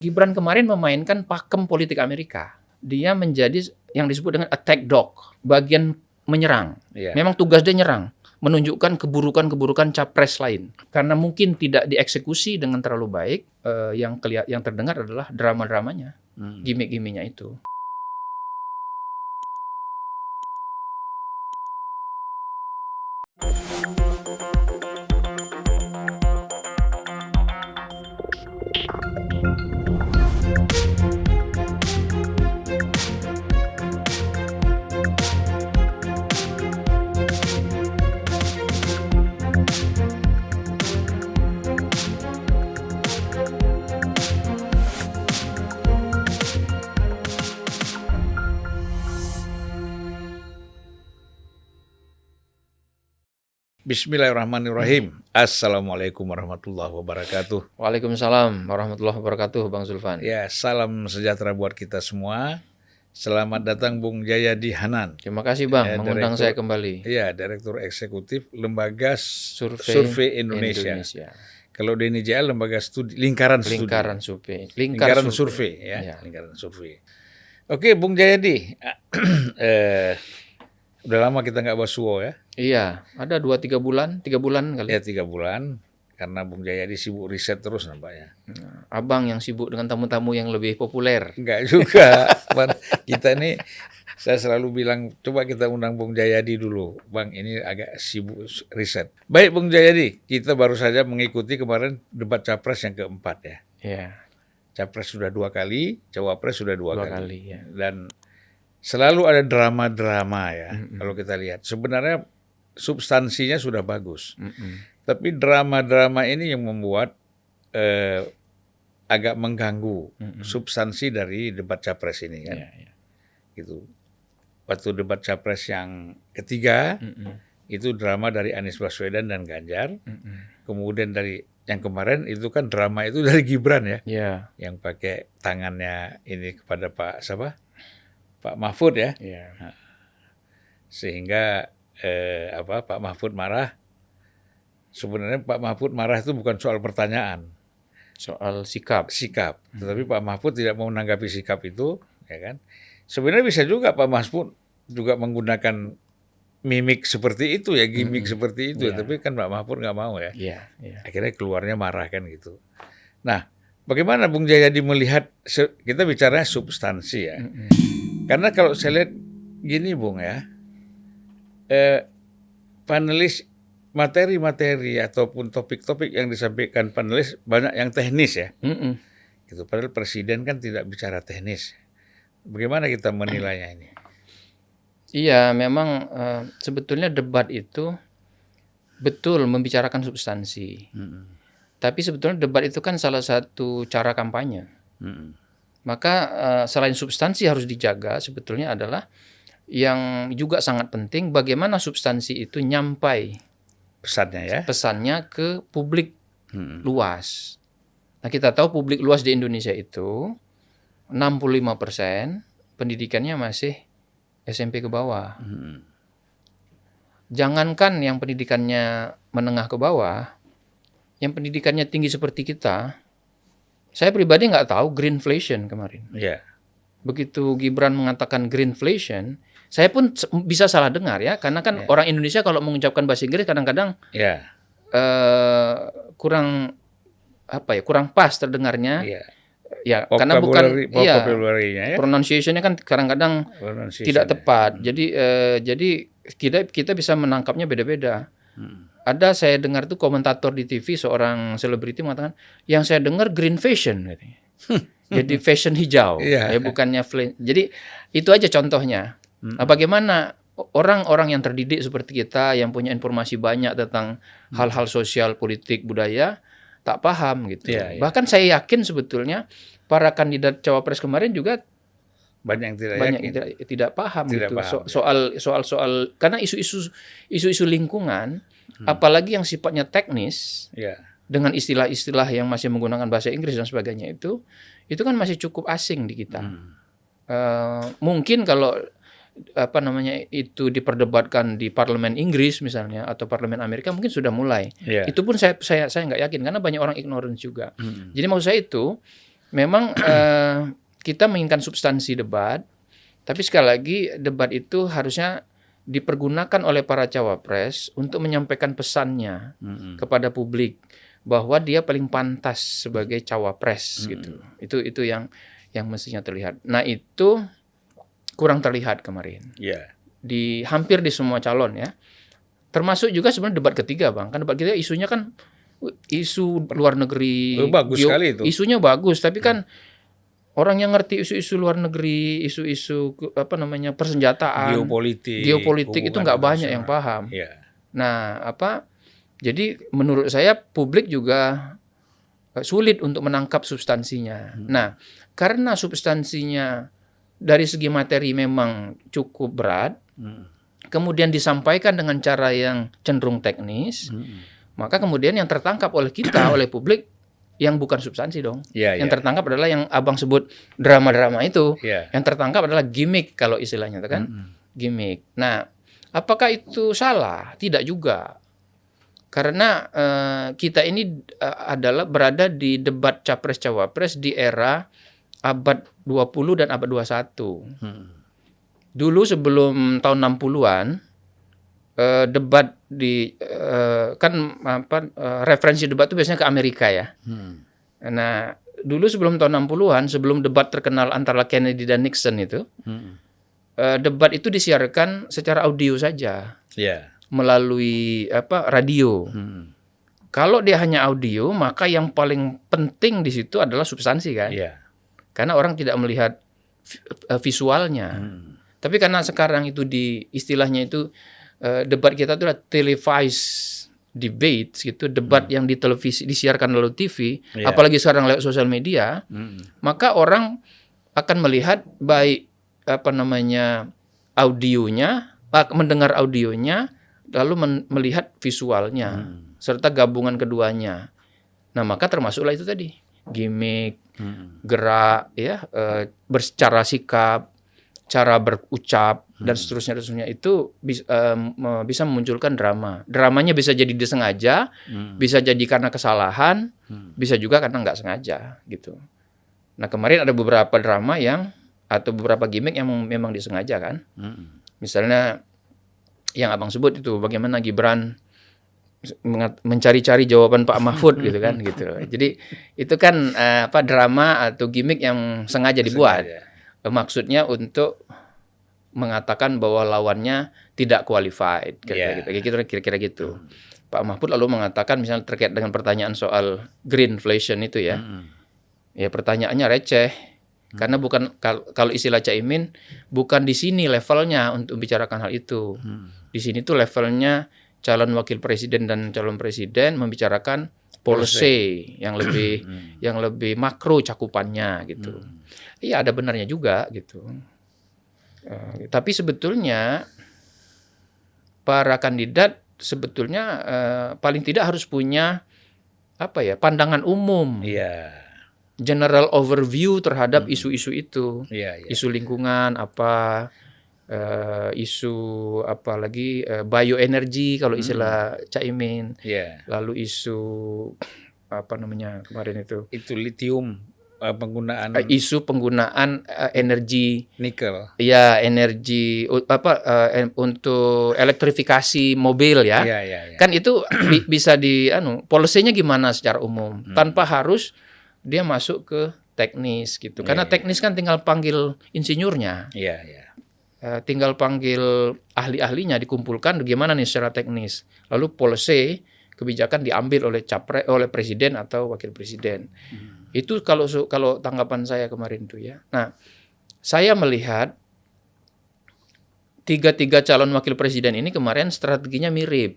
Gibran kemarin memainkan pakem politik Amerika. Dia menjadi yang disebut dengan attack dog, bagian menyerang. Iya. Memang tugas dia nyerang, menunjukkan keburukan-keburukan capres lain. Karena mungkin tidak dieksekusi dengan terlalu baik, yang terdengar adalah drama-dramanya, gimmick-gimmicknya itu. Bismillahirrahmanirrahim. Assalamualaikum warahmatullahi wabarakatuh. Waalaikumsalam warahmatullahi wabarakatuh, Bang Zulfan. Ya, salam sejahtera buat kita semua. Selamat datang Bung Jayadi Hanan. Terima kasih Bang, mengundang saya kembali. Ya, Direktur Eksekutif Lembaga Survei Survei Indonesia. Kalau di NIJL Lembaga Studi Lingkaran Survei. Lingkaran Survei ya. Lingkaran Survei. Oke, Bung Jayadi. Udah lama kita nggak bahas suo ya. Iya, ada 3 bulan kali. Ya 3 bulan, karena Bung Jayadi sibuk riset terus nampaknya. Abang yang sibuk dengan tamu-tamu yang lebih populer. Enggak juga. Kita ini, saya selalu bilang, coba kita undang Bung Jayadi dulu. Bang, ini agak sibuk riset. Baik Bung Jayadi, kita baru saja mengikuti kemarin debat Capres yang keempat ya. Iya. Capres sudah 2 kali, Cawapres sudah 2 kali ya. Dan selalu ada drama-drama ya, kalau kita lihat. Sebenarnya substansinya sudah bagus. Tapi drama-drama ini yang membuat agak mengganggu substansi dari debat Capres ini kan. Gitu. Waktu debat Capres yang ketiga, itu drama dari Anies Baswedan dan Ganjar. Kemudian dari yang kemarin itu kan drama itu dari Gibran ya. Yang pakai tangannya ini kepada Pak Mahfud ya. Nah, sehingga Pak Mahfud marah. Sebenarnya Pak Mahfud marah itu bukan soal pertanyaan, soal sikap. Tetapi Pak Mahfud tidak mau menanggapi sikap itu, ya kan? Sebenarnya bisa juga Pak Mahfud juga menggunakan mimik seperti itu ya, gimmick seperti itu, tapi kan Pak Mahfud nggak mau ya. Akhirnya keluarnya marah kan gitu. Nah, bagaimana Bung Jayadi melihat, kita bicara substansi ya. Karena kalau saya lihat gini Bung ya, panelis materi-materi ataupun topik-topik yang disampaikan panelis banyak yang teknis ya. Gitu. Padahal presiden kan tidak bicara teknis. Bagaimana kita menilainya ini? Iya, memang sebetulnya debat itu betul membicarakan substansi. Tapi sebetulnya debat itu kan salah satu cara kampanye. Maka selain substansi harus dijaga, sebetulnya adalah yang juga sangat penting bagaimana substansi itu nyampai pesannya ke publik luas. Nah, kita tahu publik luas di Indonesia itu 65% pendidikannya masih SMP ke bawah. Jangankan yang pendidikannya menengah ke bawah, yang pendidikannya tinggi seperti kita, saya pribadi nggak tahu greenflation kemarin. Begitu Gibran mengatakan greenflation, saya pun bisa salah dengar ya, karena kan orang Indonesia kalau mengucapkan bahasa Inggris kadang-kadang kurang pas terdengarnya. Ya, karena bukan pronunciation-nya kan kadang-kadang tidak tepat. Jadi kita bisa menangkapnya beda-beda. Ada saya dengar tuh komentator di TV, seorang selebriti mengatakan, yang saya dengar green fashion katanya. Jadi fashion hijau, bukannya jadi itu aja contohnya. Nah, bagaimana orang-orang yang terdidik seperti kita, yang punya informasi banyak tentang hal-hal sosial, politik, budaya, tak paham gitu. Bahkan saya yakin sebetulnya para kandidat Cawapres kemarin juga banyak yang tidak paham soal karena isu-isu lingkungan, apalagi yang sifatnya teknis, dengan istilah-istilah yang masih menggunakan bahasa Inggris dan sebagainya itu kan masih cukup asing di kita. Mungkin kalau itu diperdebatkan di parlemen Inggris misalnya atau parlemen Amerika mungkin sudah mulai. Itu pun saya nggak yakin karena banyak orang ignorance juga. Jadi maksud saya itu memang kita menginginkan substansi debat, tapi sekali lagi debat itu harusnya dipergunakan oleh para cawapres untuk menyampaikan pesannya kepada publik bahwa dia paling pantas sebagai cawapres gitu. Itu yang mestinya terlihat. Nah, itu kurang terlihat kemarin. Di hampir di semua calon ya. Termasuk juga sebenarnya debat ketiga, Bang. Kan debat ketiga isunya kan isu luar negeri. Bagus sekali itu. Isunya bagus, tapi kan orang yang ngerti isu-isu luar negeri, isu-isu persenjataan, geopolitik itu nggak banyak yang paham. Nah, jadi menurut saya publik juga sulit untuk menangkap substansinya. Nah, karena substansinya dari segi materi memang cukup berat, kemudian disampaikan dengan cara yang cenderung teknis, maka kemudian yang tertangkap oleh kita, oleh publik, yang bukan substansi dong. Yang tertangkap adalah yang abang sebut drama-drama itu. Yang tertangkap adalah gimmick kalau istilahnya, kan? Gimmick. Nah, apakah itu salah? Tidak juga. Karena kita ini adalah berada di debat capres-cawapres di era abad 20 dan abad 21. Dulu sebelum tahun 60-an, debat di referensi debat itu biasanya ke Amerika ya. Nah, dulu sebelum tahun 60-an, sebelum debat terkenal antara Kennedy dan Nixon itu, debat itu disiarkan secara audio saja. Melalui radio. Kalau dia hanya audio, maka yang paling penting di situ adalah substansi kan. Karena orang tidak melihat visualnya. Tapi karena sekarang itu istilahnya itu debat kita itu adalah televised debate gitu, debat yang di televisi disiarkan melalui TV, apalagi sekarang lewat sosial media, maka orang akan melihat baik audionya, mendengar audionya, lalu melihat visualnya serta gabungan keduanya. Nah, maka termasuklah itu tadi gimmick, gerak, bersecara sikap, cara berucap dan seterusnya itu bisa memunculkan drama. Dramanya bisa jadi disengaja, bisa jadi karena kesalahan, bisa juga karena nggak sengaja gitu. Nah, kemarin ada beberapa drama atau beberapa gimmick yang memang disengaja kan. Misalnya yang abang sebut itu bagaimana Gibran mencari-cari jawaban Pak Mahfud gitu kan gitu. Jadi itu kan drama atau gimmick yang sengaja dibuat. Maksudnya untuk mengatakan bahwa lawannya tidak qualified kira-kira gitu. Pak Mahfud lalu mengatakan misalnya terkait dengan pertanyaan soal greenflation itu ya. Ya pertanyaannya receh. Karena bukan kalau istilah Caimin bukan di sini levelnya untuk membicarakan hal itu. Di sini tuh levelnya calon wakil presiden dan calon presiden membicarakan policy yang lebih makro cakupannya gitu. Iya ada benarnya juga gitu. Tapi sebetulnya para kandidat sebetulnya paling tidak harus punya pandangan umum. General overview terhadap isu-isu itu. Isu lingkungan isu apalagi bioenergi kalau istilah Caimin. Lalu isu kemarin itu lithium, penggunaan isu penggunaan energi nikel. Energi untuk elektrifikasi mobil ya. Kan itu bisa polisinya gimana secara umum tanpa harus dia masuk ke teknis gitu. Karena teknis kan tinggal panggil insinyurnya. Tinggal panggil ahli-ahlinya dikumpulkan bagaimana nih secara teknis. Lalu policy kebijakan diambil oleh presiden atau wakil presiden. Itu kalau tanggapan saya kemarin tuh ya. Nah, saya melihat tiga calon wakil presiden ini kemarin strateginya mirip.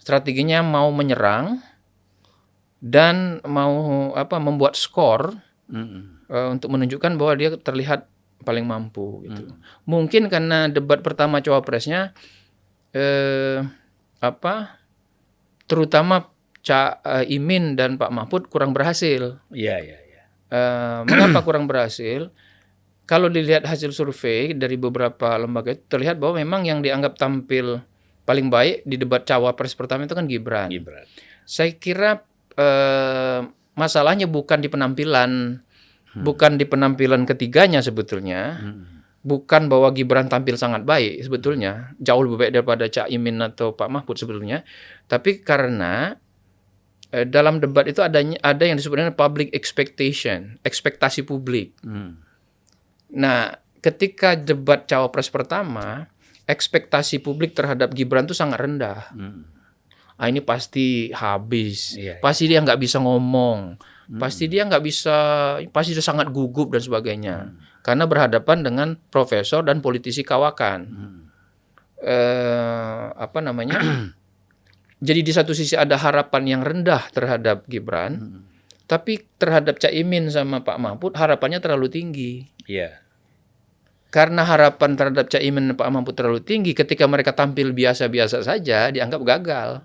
Strateginya mau menyerang dan mau membuat skor untuk menunjukkan bahwa dia terlihat paling mampu gitu. Mungkin karena debat pertama cawapresnya terutama Imin dan Pak Mahfud kurang berhasil. Mengapa kurang berhasil? Kalau dilihat hasil survei dari beberapa lembaga itu terlihat bahwa memang yang dianggap tampil paling baik di debat cawapres pertama itu kan Gibran. Saya kira masalahnya bukan di penampilan, bukan di penampilan ketiganya sebetulnya. Bukan bahwa Gibran tampil sangat baik sebetulnya, jauh lebih baik daripada Cak Imin atau Pak Mahfud sebetulnya, tapi karena dalam debat itu ada yang disebut dengan public expectation, ekspektasi publik. Nah, ketika debat cawapres pertama, ekspektasi publik terhadap Gibran itu sangat rendah. Ini pasti habis, pasti dia nggak bisa ngomong, pasti dia nggak bisa, pasti dia sangat gugup dan sebagainya. Karena berhadapan dengan profesor dan politisi kawakan. Jadi di satu sisi ada harapan yang rendah terhadap Gibran, tapi terhadap Cak Imin sama Pak Mahfud harapannya terlalu tinggi. Karena harapan terhadap Cak Imin dan Pak Mahfud terlalu tinggi, ketika mereka tampil biasa-biasa saja dianggap gagal.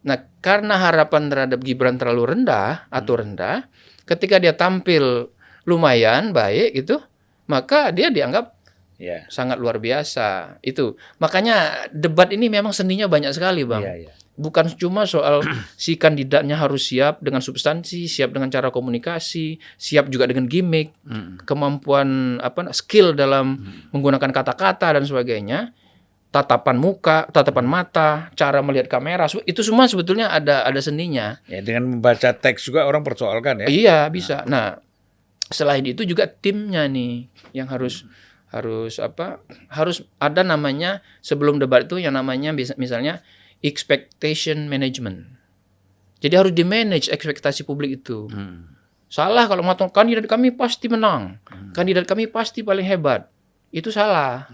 Nah, karena harapan terhadap Gibran terlalu rendah atau rendah, ketika dia tampil lumayan baik gitu, maka dia dianggap sangat luar biasa. Itu makanya debat ini memang seninya banyak sekali, Bang. Bukan cuma soal si kandidatnya harus siap dengan substansi, siap dengan cara komunikasi, siap juga dengan gimmick, kemampuan skill dalam menggunakan kata-kata dan sebagainya, tatapan muka, tatapan mata, cara melihat kamera, itu semua sebetulnya ada seninya. Ya, dengan membaca teks juga orang persoalkan ya. Iya, bisa. Nah, selain itu juga timnya nih yang harus ada namanya sebelum debat itu yang namanya misalnya expectation management. Jadi harus di-manage ekspektasi publik itu. Salah kalau mengatakan kandidat kami pasti menang, kandidat kami pasti paling hebat. Itu salah.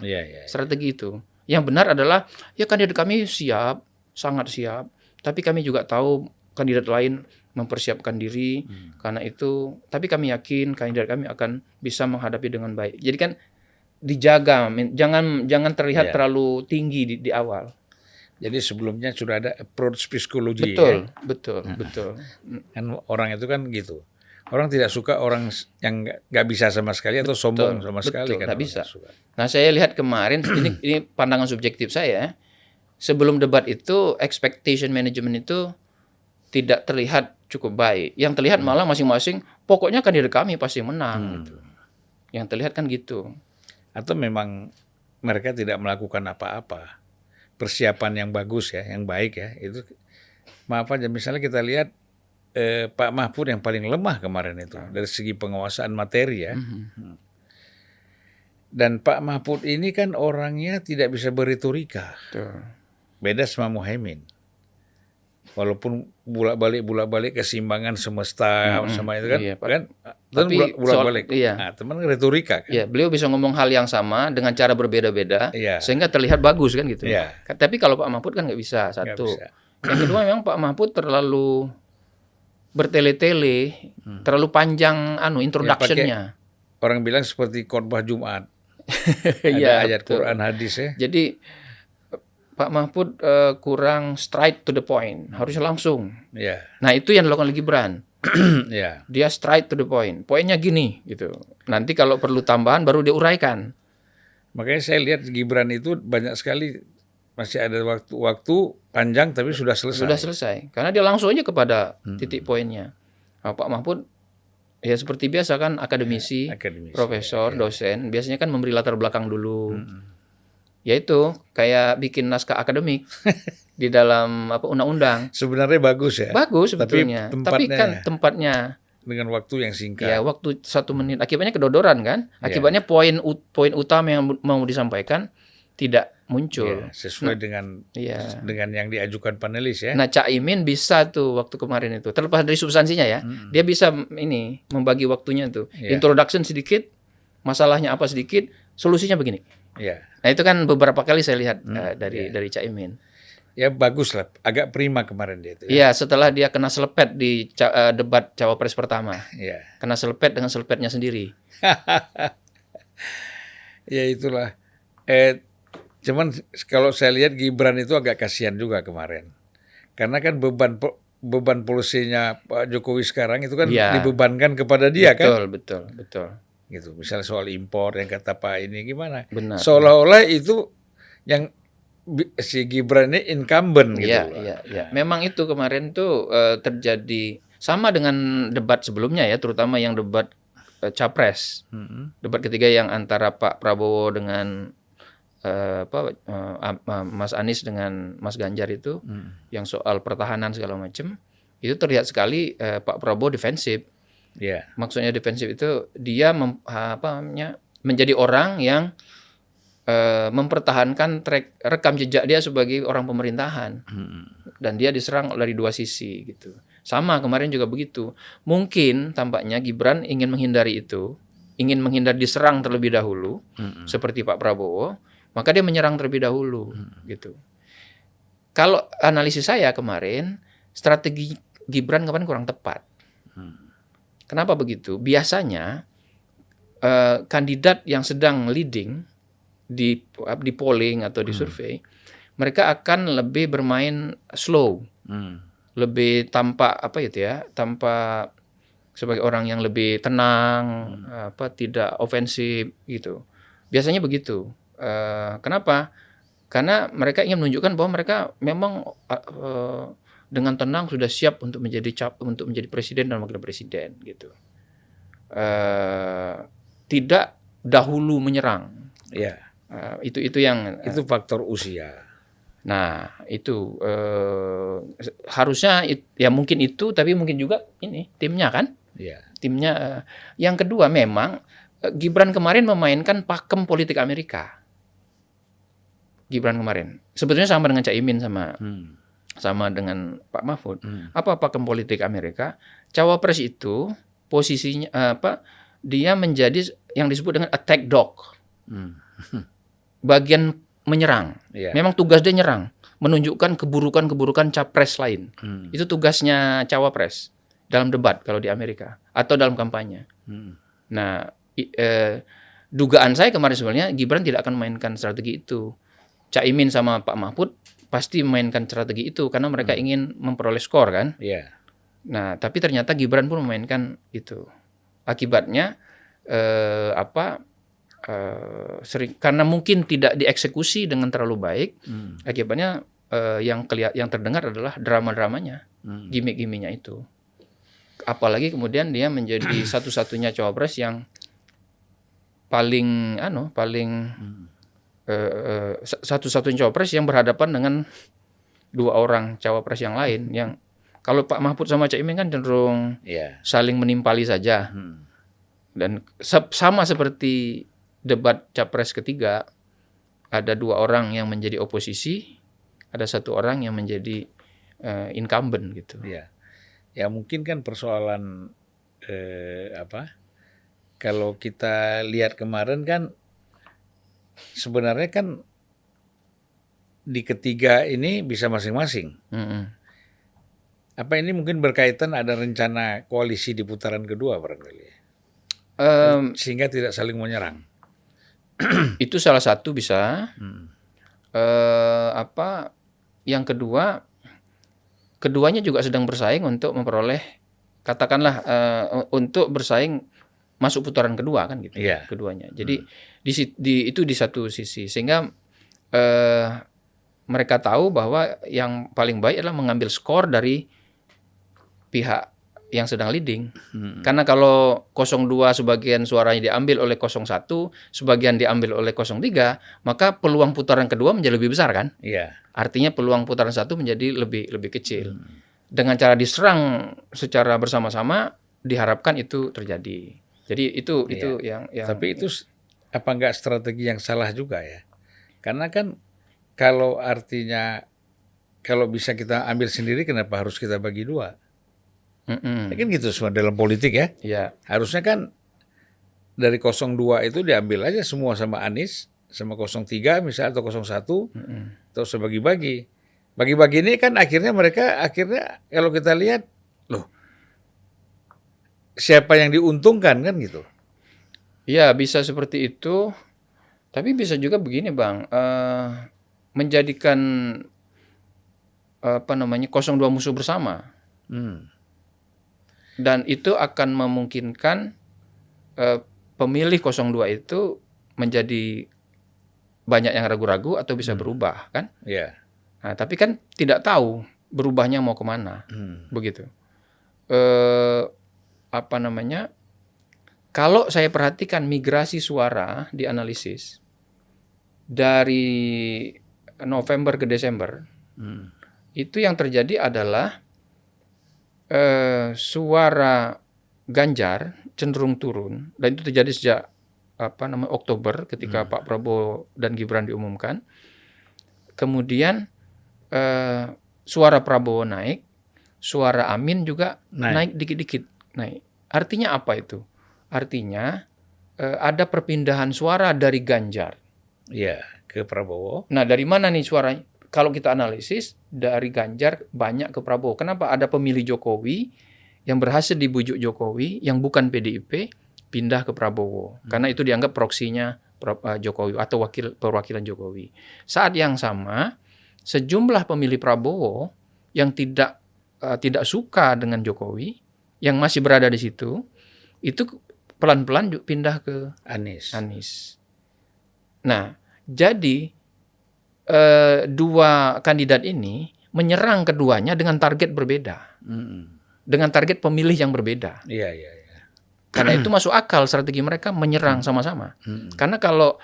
Strategi itu. Yang benar adalah ya kandidat kami siap, sangat siap, tapi kami juga tahu kandidat lain mempersiapkan diri karena itu, tapi kami yakin kandidat kami akan bisa menghadapi dengan baik. Jadi kan dijaga, jangan terlihat terlalu tinggi di awal. Jadi sebelumnya sudah ada approach psikologi. Betul. Kan orang itu kan gitu. Orang tidak suka orang yang nggak bisa sama sekali atau sombong sama sekali. Kan nggak bisa. Nah, saya lihat kemarin ini pandangan subjektif saya. Sebelum debat itu expectation management itu tidak terlihat cukup baik. Yang terlihat malah masing-masing pokoknya kandidat kami pasti menang. Gitu. Yang terlihat kan gitu. Atau memang mereka tidak melakukan apa-apa. Persiapan yang bagus ya, yang baik ya. Itu maaf aja misalnya kita lihat Pak Mahfud yang paling lemah kemarin itu dari segi penguasaan materi ya. Dan Pak Mahfud ini kan orangnya tidak bisa berretorika. Beda sama Muhaimin. Walaupun bolak-balik keseimbangan semesta sama itu kan, kan tapi bolak-balik. Nah, teman retorika kan. Iya, beliau bisa ngomong hal yang sama dengan cara berbeda-beda sehingga terlihat bagus kan gitu. Tapi kalau Pak Mahfud kan nggak bisa, satu. Yang kedua memang Pak Mahfud terlalu bertele-tele, terlalu panjang introduction-nya. Orang bilang seperti khotbah Jumat. Ada ayat Quran hadis ya. Jadi Pak Mahfud kurang straight to the point, harusnya langsung. Nah, itu yang dilakukan oleh Gibran. Dia straight to the point. Poinnya gini gitu. Nanti kalau perlu tambahan baru dia uraikan. Makanya saya lihat Gibran itu banyak sekali masih ada waktu panjang tapi sudah selesai. Sudah selesai. Karena dia langsung aja kepada titik poinnya. Nah, Pak Mahfud ya seperti biasa kan akademisi, profesor, dosen, biasanya kan memberi latar belakang dulu. Yaitu kayak bikin naskah akademik di dalam undang-undang. Sebenarnya bagus ya. Bagus sebetulnya. Tapi kan tempatnya dengan waktu yang singkat. Ya, waktu 1 menit. Akibatnya kedodoran kan. Akibatnya poin utama yang mau disampaikan tidak muncul. Sesuai dengan yang diajukan panelis ya. Nah, Cak Imin bisa tuh waktu kemarin itu. Terlepas dari substansinya ya. Dia bisa membagi waktunya tuh. Introduction sedikit, masalahnya apa sedikit, solusinya begini. Nah, itu kan beberapa kali saya lihat dari Cak Imin. Ya bagus lah, agak prima kemarin dia itu. Iya, setelah dia kena selepet di debat cawapres pertama. Kena selepet dengan selepetnya sendiri. Ya itulah. Cuman kalau saya lihat Gibran itu agak kasihan juga kemarin. Karena kan beban polisinya Pak Jokowi sekarang itu kan dibebankan kepada dia kan. Betul. Gitu. Misalnya soal impor yang kata Pak ini gimana? Benar. Seolah-olah itu yang si Gibran ini incumbent gitu. Iya. Memang itu kemarin tuh terjadi sama dengan debat sebelumnya ya, terutama yang debat Capres. Debat ketiga yang antara Pak Prabowo dengan Mas Anies dengan Mas Ganjar itu, yang soal pertahanan segala macam, itu terlihat sekali Pak Prabowo defensif. Maksudnya defensif itu dia menjadi orang yang mempertahankan rekam jejak dia sebagai orang pemerintahan, dan dia diserang dari dua sisi gitu. Sama kemarin juga begitu. Mungkin tampaknya Gibran ingin menghindari itu, ingin menghindar diserang terlebih dahulu, seperti Pak Prabowo, maka dia menyerang terlebih dahulu gitu. Kalau analisis saya kemarin, strategi Gibran kemarin kurang tepat. Kenapa begitu? Biasanya kandidat yang sedang leading di polling atau di survei, mereka akan lebih bermain slow, lebih tampak tampak sebagai orang yang lebih tenang, tidak ofensif gitu. Biasanya begitu. Kenapa? Karena mereka ingin menunjukkan bahwa mereka memang dengan tenang sudah siap untuk menjadi presiden dan wakil presiden gitu. Tidak dahulu menyerang. Itu yang itu faktor usia. Nah, itu harusnya ya mungkin itu, tapi mungkin juga ini timnya kan? Timnya. Yang kedua, memang Gibran kemarin memainkan pakem politik Amerika. Gibran kemarin sebetulnya sama dengan Caimin sama dengan Pak Mahfud. Apa pakem politik Amerika? Cawapres itu posisinya dia menjadi yang disebut dengan attack dog. Bagian menyerang. Memang tugas dia nyerang, menunjukkan keburukan-keburukan capres lain. Itu tugasnya cawapres dalam debat kalau di Amerika atau dalam kampanye. Nah, dugaan saya kemarin sebenarnya Gibran tidak akan mainkan strategi itu. Caimin sama Pak Mahfud pasti memainkan strategi itu karena mereka ingin memperoleh skor kan. Nah, tapi ternyata Gibran pun memainkan itu. Akibatnya sering karena mungkin tidak dieksekusi dengan terlalu baik, akibatnya yang terdengar adalah drama-dramanya, gimmick-gimmicknya itu. Apalagi kemudian dia menjadi satu-satunya cawapres yang satu-satunya cawapres yang berhadapan dengan dua orang cawapres yang lain, yang kalau Pak Mahfud sama Caimin kan cenderung saling menimpali saja. Dan sama seperti debat capres ketiga, ada dua orang yang menjadi oposisi, ada satu orang yang menjadi incumbent gitu. Ya mungkin kan persoalan kalau kita lihat kemarin kan sebenarnya kan di ketiga ini bisa masing-masing. Apa ini mungkin berkaitan ada rencana koalisi di putaran kedua barangkali, sehingga tidak saling menyerang. Itu salah satu bisa. Yang kedua, keduanya juga sedang bersaing untuk memperoleh, katakanlah untuk bersaing masuk putaran kedua kan gitu. Keduanya. Jadi itu di satu sisi, sehingga mereka tahu bahwa yang paling baik adalah mengambil skor dari pihak yang sedang leading. Karena kalau 02 sebagian suaranya diambil oleh 01, sebagian diambil oleh 03, maka peluang putaran kedua menjadi lebih besar kan? Artinya peluang putaran satu menjadi lebih kecil. Dengan cara diserang secara bersama-sama, diharapkan itu terjadi. Jadi itu yang tapi itu apa enggak strategi yang salah juga ya? Karena kan kalau artinya kalau bisa kita ambil sendiri, kenapa harus kita bagi dua? Kan gitu semua dalam politik ya. Harusnya kan dari 02 itu diambil aja semua sama Anies, sama 03 misalnya atau 01, atau sebagi-bagi. Bagi-bagi ini kan akhirnya kalau kita lihat, loh siapa yang diuntungkan kan gitu. Ya bisa seperti itu, tapi bisa juga begini Bang, menjadikan 02 musuh bersama. Dan itu akan memungkinkan pemilih 02 itu menjadi banyak yang ragu-ragu atau bisa berubah kan? Nah, tapi kan tidak tahu berubahnya mau kemana, begitu. kalau saya perhatikan migrasi suara di analisis dari November ke Desember, itu yang terjadi adalah suara Ganjar cenderung turun, dan itu terjadi sejak Oktober ketika Pak Prabowo dan Gibran diumumkan. Kemudian suara Prabowo naik, suara Amin juga naik dikit-dikit naik. Artinya apa itu? Artinya ada perpindahan suara dari Ganjar ke Prabowo. Nah, dari mana nih suaranya? Kalau kita analisis, dari Ganjar banyak ke Prabowo. Kenapa? Ada pemilih Jokowi yang berhasil dibujuk Jokowi, yang bukan PDIP, pindah ke Prabowo. Karena itu dianggap proksinya Jokowi atau perwakilan Jokowi. Saat yang sama, sejumlah pemilih Prabowo yang tidak suka dengan Jokowi, yang masih berada di situ, itu pelan-pelan pindah ke Anies. Nah, jadi dua kandidat ini menyerang keduanya dengan target berbeda, dengan target pemilih yang berbeda. Karena itu masuk akal strategi mereka menyerang sama-sama. Karena kalau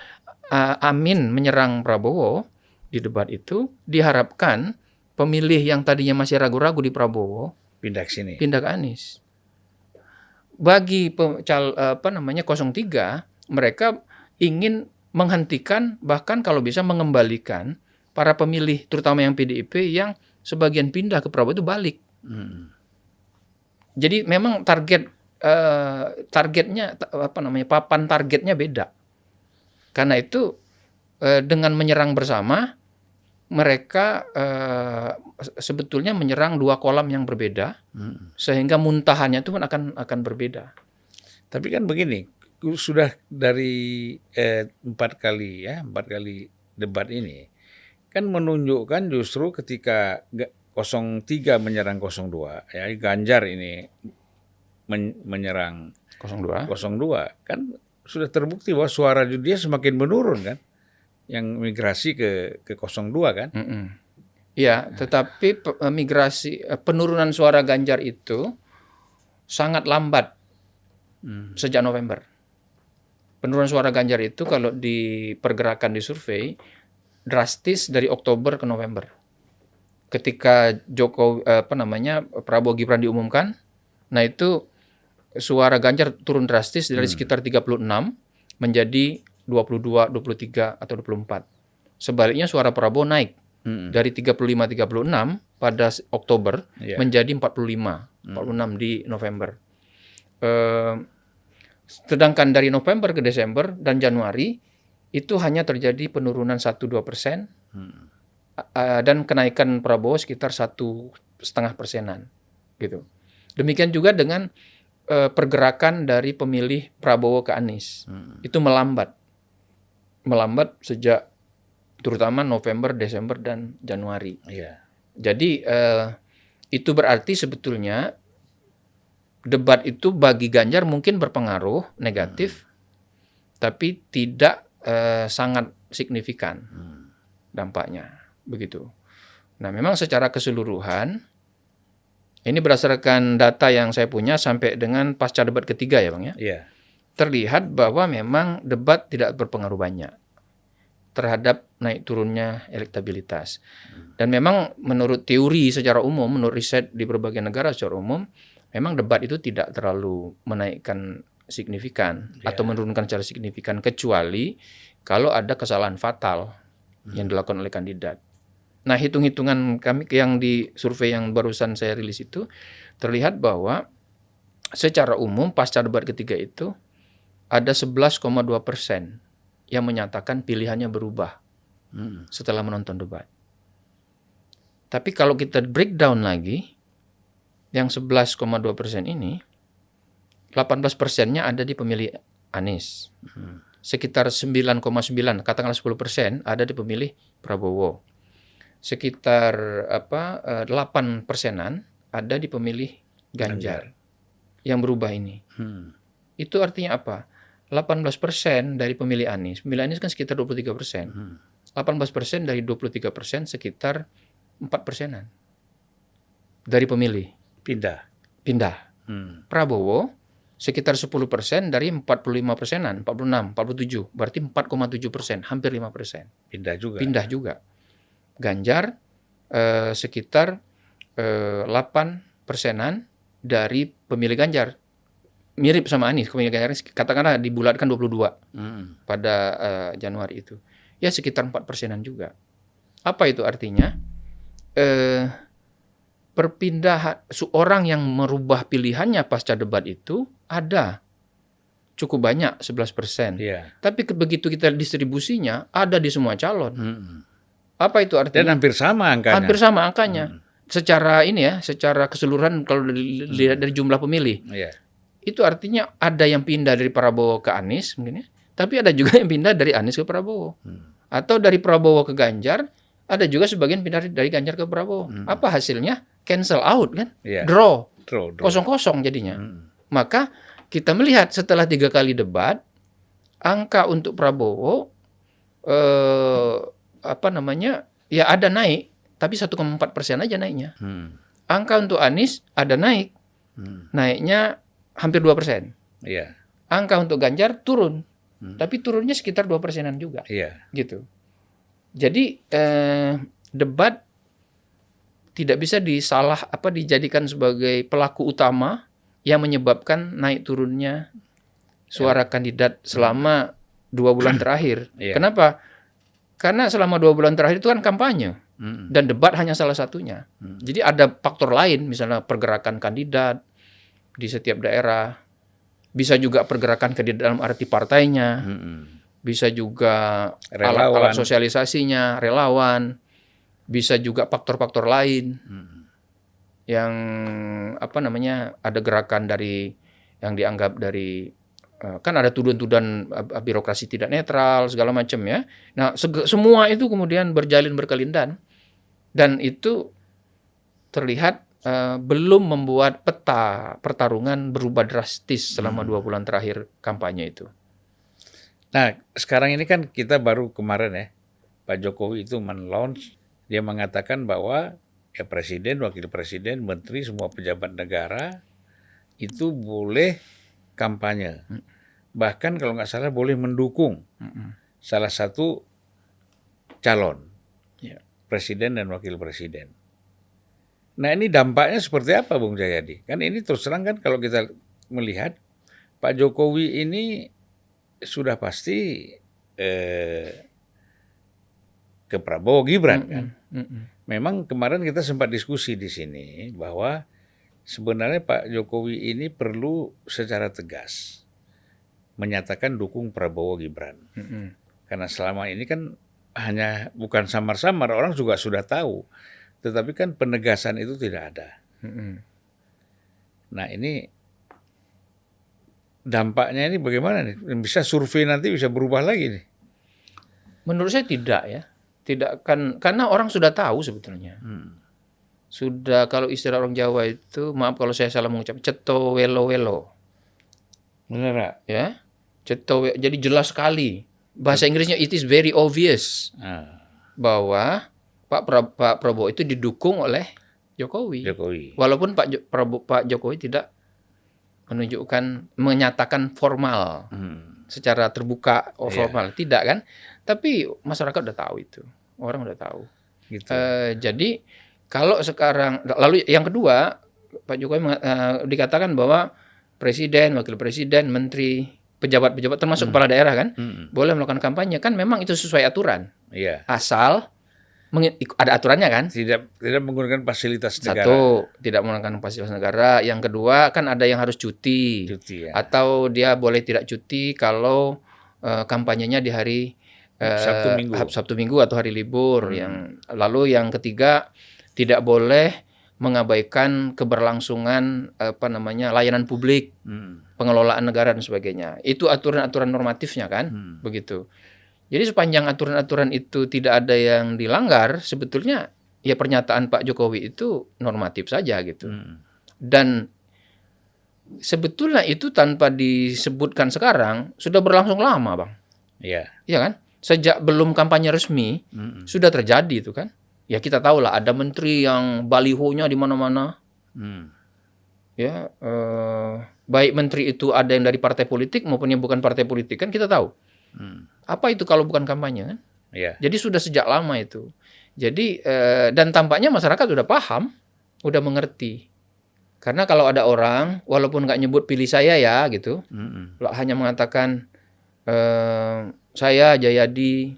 Amin menyerang Prabowo di debat itu, diharapkan pemilih yang tadinya masih ragu-ragu di Prabowo pindah ke sini, pindah ke Anies. Bagi 03, mereka ingin menghentikan, bahkan kalau bisa mengembalikan para pemilih, terutama yang PDIP yang sebagian pindah ke Prabowo itu balik. Jadi memang targetnya papan targetnya beda. Karena itu dengan menyerang bersama, mereka sebetulnya menyerang dua kolam yang berbeda, sehingga muntahannya itu pun akan berbeda. Tapi kan begini, sudah dari 4 kali debat ini kan menunjukkan justru ketika 03 menyerang 02, Ganjar ini menyerang 02 kan sudah terbukti bahwa suara dia semakin menurun kan, yang migrasi ke 02 kan. Iya, tetapi penurunan suara Ganjar itu sangat lambat sejak November. Penurunan suara Ganjar itu kalau dipergerakan di survei drastis dari Oktober ke November. Ketika Prabowo Gibran diumumkan, nah itu suara Ganjar turun drastis dari sekitar 36 menjadi 22, 23 atau 24. Sebaliknya suara Prabowo naik dari 35-36 pada Oktober menjadi 46 di November. Sedangkan dari November ke Desember dan Januari itu hanya terjadi penurunan 1-2%, dan kenaikan Prabowo sekitar 1,5%-an gitu. Demikian juga dengan pergerakan dari pemilih Prabowo ke Anies. Itu melambat sejak terutama November, Desember dan Januari. Jadi itu berarti sebetulnya debat itu bagi Ganjar mungkin berpengaruh negatif, tapi tidak sangat signifikan dampaknya, begitu. Nah, memang secara keseluruhan, ini berdasarkan data yang saya punya sampai dengan pasca debat ketiga ya Bang ya, terlihat bahwa memang debat tidak berpengaruh banyak terhadap naik turunnya elektabilitas. Dan memang menurut teori secara umum, menurut riset di berbagai negara secara umum, memang debat itu tidak terlalu menaikkan signifikan atau menurunkan secara signifikan, kecuali kalau ada kesalahan fatal yang dilakukan oleh kandidat. Nah, hitung-hitungan kami yang di survei yang barusan saya rilis itu terlihat bahwa secara umum pasca debat ketiga itu ada 11,2% yang menyatakan pilihannya berubah setelah menonton debat. Tapi kalau kita breakdown lagi, yang 11,2% ini, 18%-nya ada di pemilih Anies. Sekitar 9,9, katakanlah 10% ada di pemilih Prabowo. Sekitar 8%-an ada di pemilih Ganjar yang berubah ini. Itu artinya apa? 18% dari pemilih Anies. Pemilih Anies kan sekitar 23%. 18% dari 23% sekitar 4%-an dari pemilih. pindah. Prabowo sekitar 10% dari 45%-an, 46, 47, berarti 4,7%, hampir 5%. Pindah juga. Ganjar sekitar 8%-an dari pemilih Ganjar. Mirip sama Anies, pemilih Ganjar katakanlah dibulatkan 22 pada Januari itu. Ya sekitar 4%-an juga. Apa itu artinya? Perpindahan orang yang merubah pilihannya pasca debat itu ada cukup banyak, 11%. Tapi begitu kita distribusinya ada di semua calon. Apa itu artinya? Dan hampir sama angkanya. Hampir sama angkanya. Secara secara keseluruhan kalau dilihat dari jumlah pemilih. Itu artinya ada yang pindah dari Prabowo ke Anies mungkin ya. Tapi ada juga yang pindah dari Anies ke Prabowo. Atau dari Prabowo ke Ganjar, ada juga sebagian pindah dari Ganjar ke Prabowo. Apa hasilnya? Cancel out kan? Draw. Kosong-kosong jadinya. Maka kita melihat setelah 3 kali debat, angka untuk Prabowo ya ada naik, tapi 1,4% aja naiknya. Angka untuk Anies ada naik, naiknya hampir 2%. Angka untuk Ganjar turun, tapi turunnya sekitar 2%-an juga. Gitu. Jadi debat tidak bisa dijadikan sebagai pelaku utama yang menyebabkan naik turunnya suara kandidat selama 2 bulan terakhir. Kenapa? Karena selama 2 bulan terakhir itu kan kampanye dan debat hanya salah satunya. Jadi ada faktor lain, misalnya pergerakan kandidat di setiap daerah, bisa juga pergerakan kandidat dalam arti partainya, bisa juga alat sosialisasinya, relawan, bisa juga faktor-faktor lain yang ada gerakan dari yang dianggap dari kan ada tuduhan-tuduhan birokrasi tidak netral segala macam ya. Nah semua itu kemudian berjalin berkelindan dan itu terlihat belum membuat peta pertarungan berubah drastis selama 2 bulan terakhir kampanye itu. Nah sekarang ini kan kita baru kemarin ya Pak Jokowi itu men-launch, dia mengatakan bahwa ya presiden, wakil presiden, menteri, semua pejabat negara itu boleh kampanye. Bahkan kalau nggak salah boleh mendukung salah satu calon presiden dan wakil presiden. Nah ini dampaknya seperti apa Bung Jayadi? Kan ini terus terang kan kalau kita melihat Pak Jokowi ini sudah pasti ke Prabowo Gibran kan. Memang kemarin kita sempat diskusi di sini bahwa sebenarnya Pak Jokowi ini perlu secara tegas menyatakan dukung Prabowo Gibran. Karena selama ini kan hanya bukan samar-samar, orang juga sudah tahu. Tetapi kan penegasan itu tidak ada. Nah ini dampaknya ini bagaimana nih? Bisa survei nanti bisa berubah lagi nih? Menurut saya tidak ya. Tidak kan, karena orang sudah tahu sebetulnya. Sudah, kalau istilah orang Jawa itu, maaf kalau saya salah mengucap, ceto welo welo. Benar ya? Ceto, jadi jelas sekali. Bahasa Inggrisnya it is very obvious bahwa Pak Prabowo itu didukung oleh Jokowi. Walaupun Pak Jokowi tidak menyatakan formal secara terbuka formal, tidak kan? Tapi masyarakat udah tahu itu, orang udah tahu. Gitu. Jadi kalau sekarang, lalu yang kedua, Pak Jokowi dikatakan bahwa presiden, wakil presiden, menteri, pejabat-pejabat termasuk kepala daerah kan, boleh melakukan kampanye, kan memang itu sesuai aturan. Asal ada aturannya kan? Tidak menggunakan fasilitas negara. Satu, tidak menggunakan fasilitas negara. Yang kedua, kan ada yang harus cuti ya. Atau dia boleh tidak cuti kalau kampanyenya di hari Sabtu Minggu atau hari libur. Lalu yang ketiga, tidak boleh mengabaikan keberlangsungan layanan publik, pengelolaan negara dan sebagainya. Itu aturan-aturan normatifnya kan, begitu. Jadi sepanjang aturan-aturan itu tidak ada yang dilanggar, sebetulnya ya pernyataan Pak Jokowi itu normatif saja gitu. Dan sebetulnya itu tanpa disebutkan sekarang sudah berlangsung lama, Bang. Iya kan? Sejak belum kampanye resmi sudah terjadi itu kan. Ya kita tahu lah ada menteri yang balihonya di mana-mana. ya baik menteri itu ada yang dari partai politik maupun yang bukan partai politik, kan kita tahu. Apa itu kalau bukan kampanye kan? Jadi sudah sejak lama itu. Jadi dan tampaknya masyarakat sudah paham, udah mengerti. Karena kalau ada orang walaupun nggak nyebut pilih saya ya gitu, hanya mengatakan saya Jayadi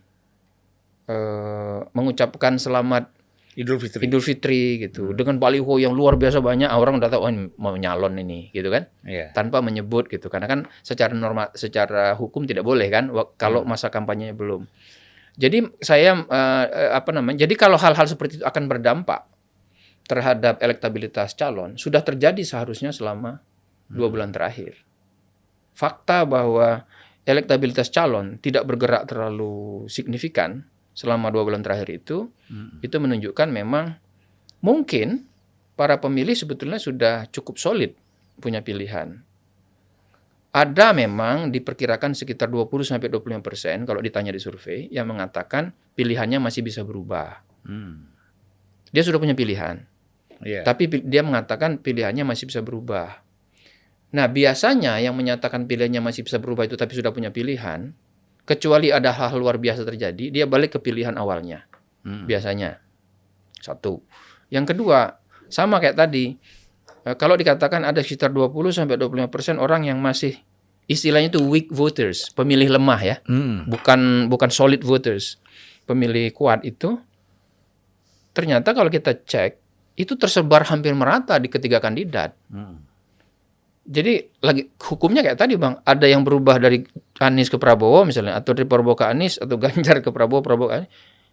mengucapkan selamat Idul Fitri gitu dengan baliho yang luar biasa banyak, orang udah tahu mau nyalon ini gitu kan, tanpa menyebut gitu, karena kan secara hukum tidak boleh kan kalau masa kampanyenya belum. Jadi saya jadi kalau hal-hal seperti itu akan berdampak terhadap elektabilitas calon sudah terjadi seharusnya selama 2 bulan terakhir. Fakta bahwa elektabilitas calon tidak bergerak terlalu signifikan selama 2 bulan terakhir itu menunjukkan memang mungkin para pemilih sebetulnya sudah cukup solid punya pilihan. Ada memang diperkirakan sekitar 20-25% kalau ditanya di survei yang mengatakan pilihannya masih bisa berubah. Dia sudah punya pilihan, tapi dia mengatakan pilihannya masih bisa berubah. Nah, biasanya yang menyatakan pilihannya masih bisa berubah itu tapi sudah punya pilihan, kecuali ada hal luar biasa terjadi, dia balik ke pilihan awalnya. Biasanya. Satu. Yang kedua, sama kayak tadi. Kalau dikatakan ada sekitar 20-25% orang yang masih istilahnya itu weak voters, pemilih lemah ya. Bukan solid voters. Pemilih kuat itu ternyata kalau kita cek itu tersebar hampir merata di ketiga kandidat. Jadi lagi hukumnya kayak tadi Bang, ada yang berubah dari Anies ke Prabowo misalnya, atau dari Prabowo ke Anies, atau Ganjar ke Prabowo ke Anies.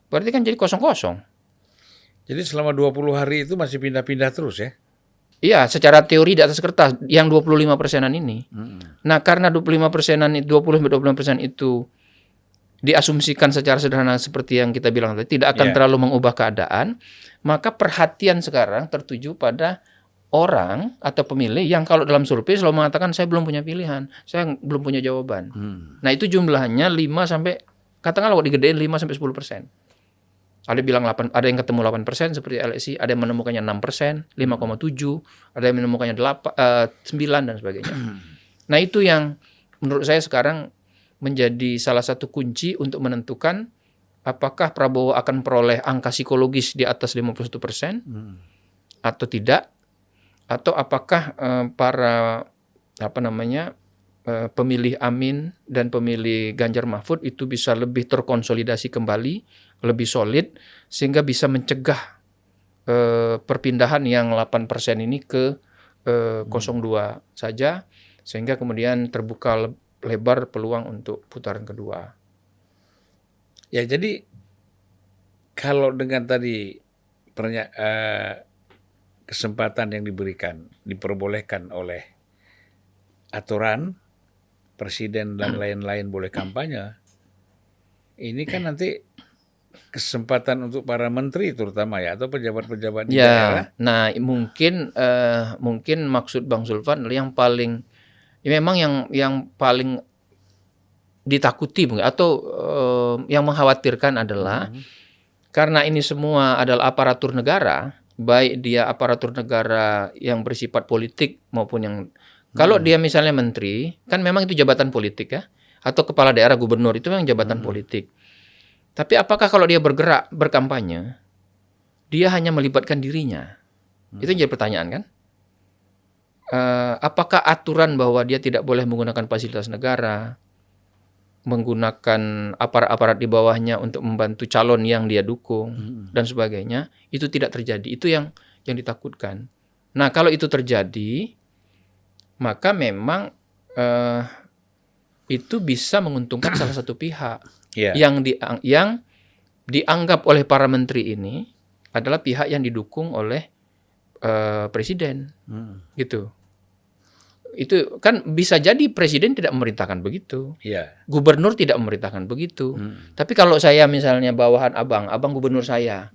Berarti kan jadi kosong-kosong. Jadi selama 20 hari itu masih pindah-pindah terus ya? Iya, secara teori di atas kertas yang 25%-an ini. Nah, karena 25%-an itu 20-25% itu diasumsikan secara sederhana seperti yang kita bilang tadi, tidak akan terlalu mengubah keadaan, maka perhatian sekarang tertuju pada orang atau pemilih yang kalau dalam survei selalu mengatakan saya belum punya pilihan, saya belum punya jawaban. Nah, itu jumlahnya 5 sampai katakanlah kalau digedein 5 sampai 10%. Ada bilang 8, ada yang ketemu 8% seperti LSI, ada yang menemukannya 6%, 5,7, ada yang menemukannya 9 dan sebagainya. Nah, itu yang menurut saya sekarang menjadi salah satu kunci untuk menentukan apakah Prabowo akan peroleh angka psikologis di atas 51% atau tidak, atau apakah para pemilih Amin dan pemilih Ganjar Mahfud itu bisa lebih terkonsolidasi kembali, lebih solid, sehingga bisa mencegah perpindahan yang 8% ini ke 02 saja, sehingga kemudian terbuka lebar peluang untuk putaran kedua. Ya, jadi kalau dengan tadi kesempatan yang diperbolehkan oleh aturan presiden dan lain-lain boleh kampanye, ini kan nanti kesempatan untuk para menteri terutama ya, atau pejabat-pejabat di daerah. Nah, mungkin maksud Bang Zulfan yang paling memang yang paling ditakuti atau yang mengkhawatirkan adalah karena ini semua adalah aparatur negara, baik dia aparatur negara yang bersifat politik maupun yang kalau dia misalnya menteri, kan memang itu jabatan politik ya, atau kepala daerah, gubernur itu memang jabatan politik. Tapi apakah kalau dia bergerak berkampanye, dia hanya melibatkan dirinya? Itu jadi pertanyaan kan? Apakah aturan bahwa dia tidak boleh menggunakan fasilitas negara, menggunakan aparat-aparat di bawahnya untuk membantu calon yang dia dukung dan sebagainya, itu tidak terjadi. Itu yang ditakutkan. Nah, kalau itu terjadi, maka memang itu bisa menguntungkan salah satu pihak yang dianggap oleh para menteri ini adalah pihak yang didukung oleh presiden, gitu. Itu kan bisa jadi presiden tidak memerintahkan begitu, gubernur tidak memerintahkan begitu. Tapi kalau saya misalnya bawahan abang gubernur saya,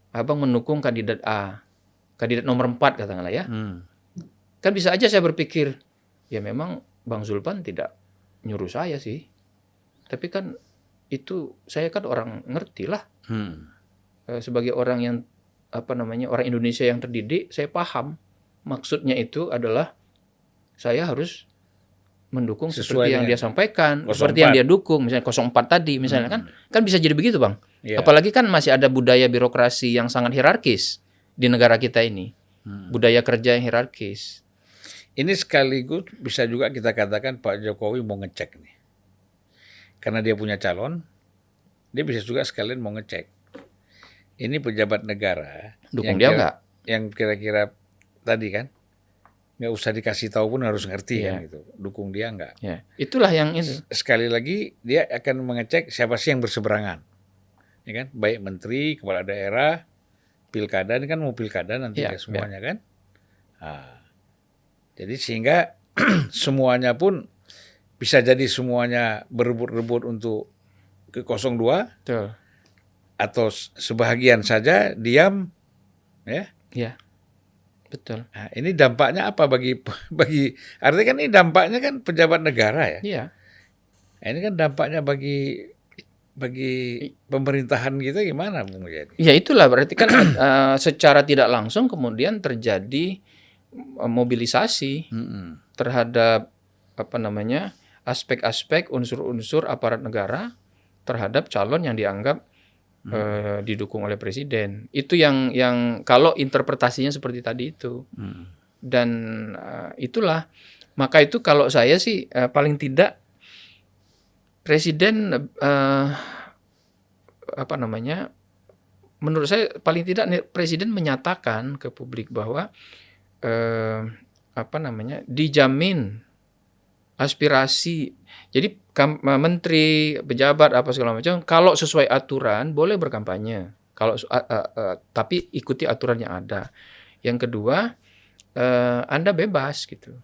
abang mendukung kandidat A, kandidat nomor 4 katakanlah ya. Kan bisa aja saya berpikir, ya memang Bang Zulfan tidak nyuruh saya sih. Tapi kan itu saya kan orang ngerti lah. Sebagai orang yang orang Indonesia yang terdidik, saya paham maksudnya itu adalah saya harus mendukung seperti yang dia sampaikan, 04. Seperti yang dia dukung, misalnya 04 tadi, misalnya kan bisa jadi begitu, Bang. Yeah. Apalagi kan masih ada budaya birokrasi yang sangat hierarkis di negara kita ini, budaya kerja yang hierarkis. Ini sekaligus bisa juga kita katakan Pak Jokowi mau ngecek nih, karena dia punya calon, dia bisa juga sekalian mau ngecek. Ini pejabat negara dukung dia nggak? Yang kira-kira tadi kan, nggak usah dikasih tahu pun harus ngerti kan gitu, dukung dia nggak. Itulah yang itu. Sekali lagi dia akan mengecek siapa sih yang berseberangan, ya kan? Baik menteri, kepala daerah, pilkada, ini kan mau pilkada nanti semuanya kan. Nah, jadi sehingga semuanya pun bisa jadi semuanya berebut-rebut untuk ke 02. Betul. Atau sebahagian saja diam, ya. Iya. Betul. Nah, ini dampaknya apa bagi artinya kan ini dampaknya kan pejabat negara ya. Iya. Nah, ini kan dampaknya bagi pemerintahan kita gimana, Bung Jadi? Ya itulah berarti kan secara tidak langsung kemudian terjadi mobilisasi terhadap aspek-aspek unsur-unsur aparat negara terhadap calon yang dianggap didukung oleh presiden. Itu yang kalau interpretasinya seperti tadi itu. Dan itulah, maka itu kalau saya sih paling tidak presiden menurut saya paling tidak presiden menyatakan ke publik bahwa dijamin aspirasi. Jadi menteri, pejabat apa segala macam kalau sesuai aturan boleh berkampanye. Tapi ikuti aturan yang ada. Yang kedua, Anda bebas gitu.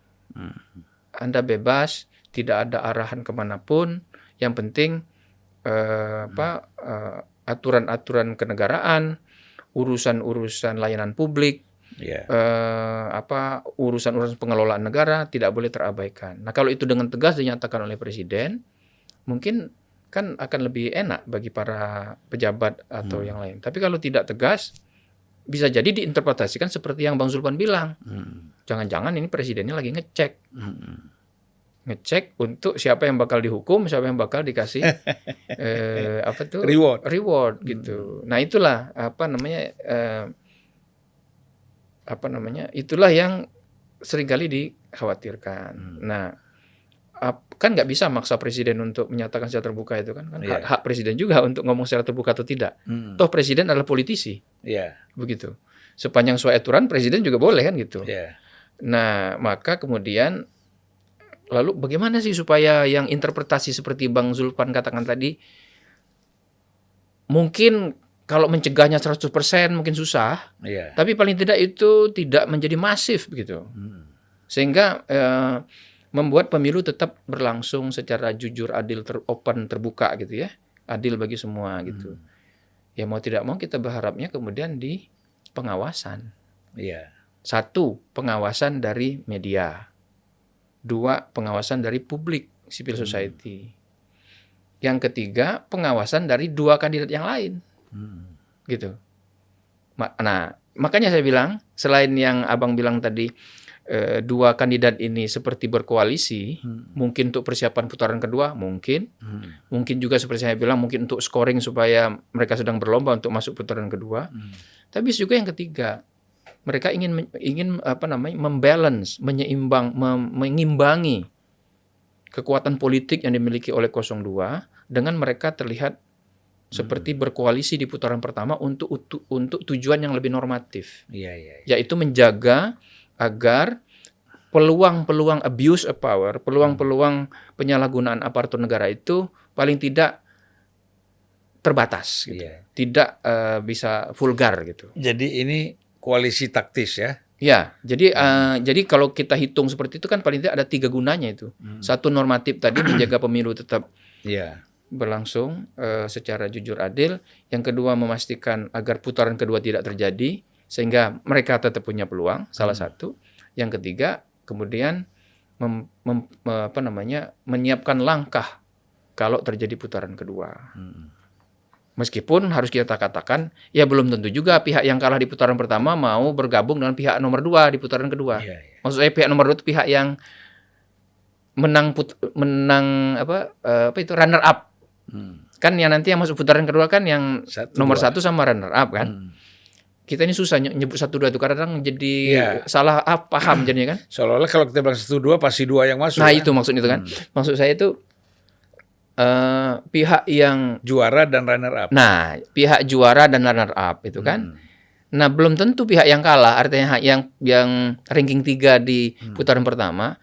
Anda bebas, tidak ada arahan kemanapun. Yang penting aturan-aturan kenegaraan, urusan-urusan layanan publik, urusan-urusan pengelolaan negara tidak boleh terabaikan. Nah, kalau itu dengan tegas dinyatakan oleh presiden, mungkin kan akan lebih enak bagi para pejabat atau yang lain. Tapi kalau tidak tegas, bisa jadi diinterpretasikan seperti yang Bang Zulpan bilang. Jangan-jangan ini presidennya lagi ngecek. Ngecek untuk siapa yang bakal dihukum, siapa yang bakal dikasih reward gitu. Nah, itulah itulah yang seringkali dikhawatirkan. Nah, kan nggak bisa maksa presiden untuk menyatakan secara terbuka itu kan hak presiden juga untuk ngomong secara terbuka atau tidak. Toh presiden adalah politisi, begitu. Sepanjang sesuai aturan presiden juga boleh kan gitu. Nah, maka kemudian lalu bagaimana sih supaya yang interpretasi seperti Bang Zulpan katakan tadi, mungkin kalau mencegahnya 100% mungkin susah, tapi paling tidak itu tidak menjadi masif begitu. Sehingga membuat pemilu tetap berlangsung secara jujur, adil, open, terbuka gitu ya. Adil bagi semua gitu. Ya mau tidak mau kita berharapnya kemudian di pengawasan. 1, pengawasan dari media. 2, pengawasan dari publik, civil society. Yang ketiga, pengawasan dari 2 kandidat yang lain. Gitu. Nah, makanya saya bilang, selain yang Abang bilang tadi, 2 kandidat ini seperti berkoalisi, mungkin untuk persiapan putaran kedua, mungkin juga seperti saya bilang, mungkin untuk scoring supaya mereka sedang berlomba untuk masuk putaran kedua. Tapi juga yang ketiga, mereka ingin membalance, mengimbangi kekuatan politik yang dimiliki oleh 02 dengan mereka terlihat seperti berkoalisi di putaran pertama untuk tujuan yang lebih normatif, yaitu menjaga agar peluang-peluang abuse of power, peluang-peluang penyalahgunaan aparatur negara itu paling tidak terbatas, gitu. Tidak bisa vulgar gitu. Jadi ini koalisi taktis ya? Ya, jadi kalau kita hitung seperti itu kan paling tidak ada 3 gunanya itu. 1, normatif tadi menjaga pemilu tetap berlangsung secara jujur adil. Yang kedua, memastikan agar putaran kedua tidak terjadi sehingga mereka tetap punya peluang, salah satu. Yang ketiga, kemudian menyiapkan langkah kalau terjadi putaran kedua. Meskipun harus kita katakan, ya belum tentu juga pihak yang kalah di putaran pertama mau bergabung dengan pihak nomor 2 di putaran kedua. Maksud saya pihak nomor 2 itu pihak yang menang runner up. Kan yang nanti yang masuk putaran kedua kan yang nomor 1 sama runner up kan. Kita ini susah nyebut 1 2 itu kadang jadi salah paham jadinya kan. Seolah-olah kalau kita bilang 1 2 pasti 2 yang masuk. Nah, kan? Itu maksudnya itu kan. Maksud saya itu pihak yang juara dan runner up. Nah, pihak juara dan runner up itu kan. Nah, belum tentu pihak yang kalah, artinya yang ranking 3 di putaran pertama,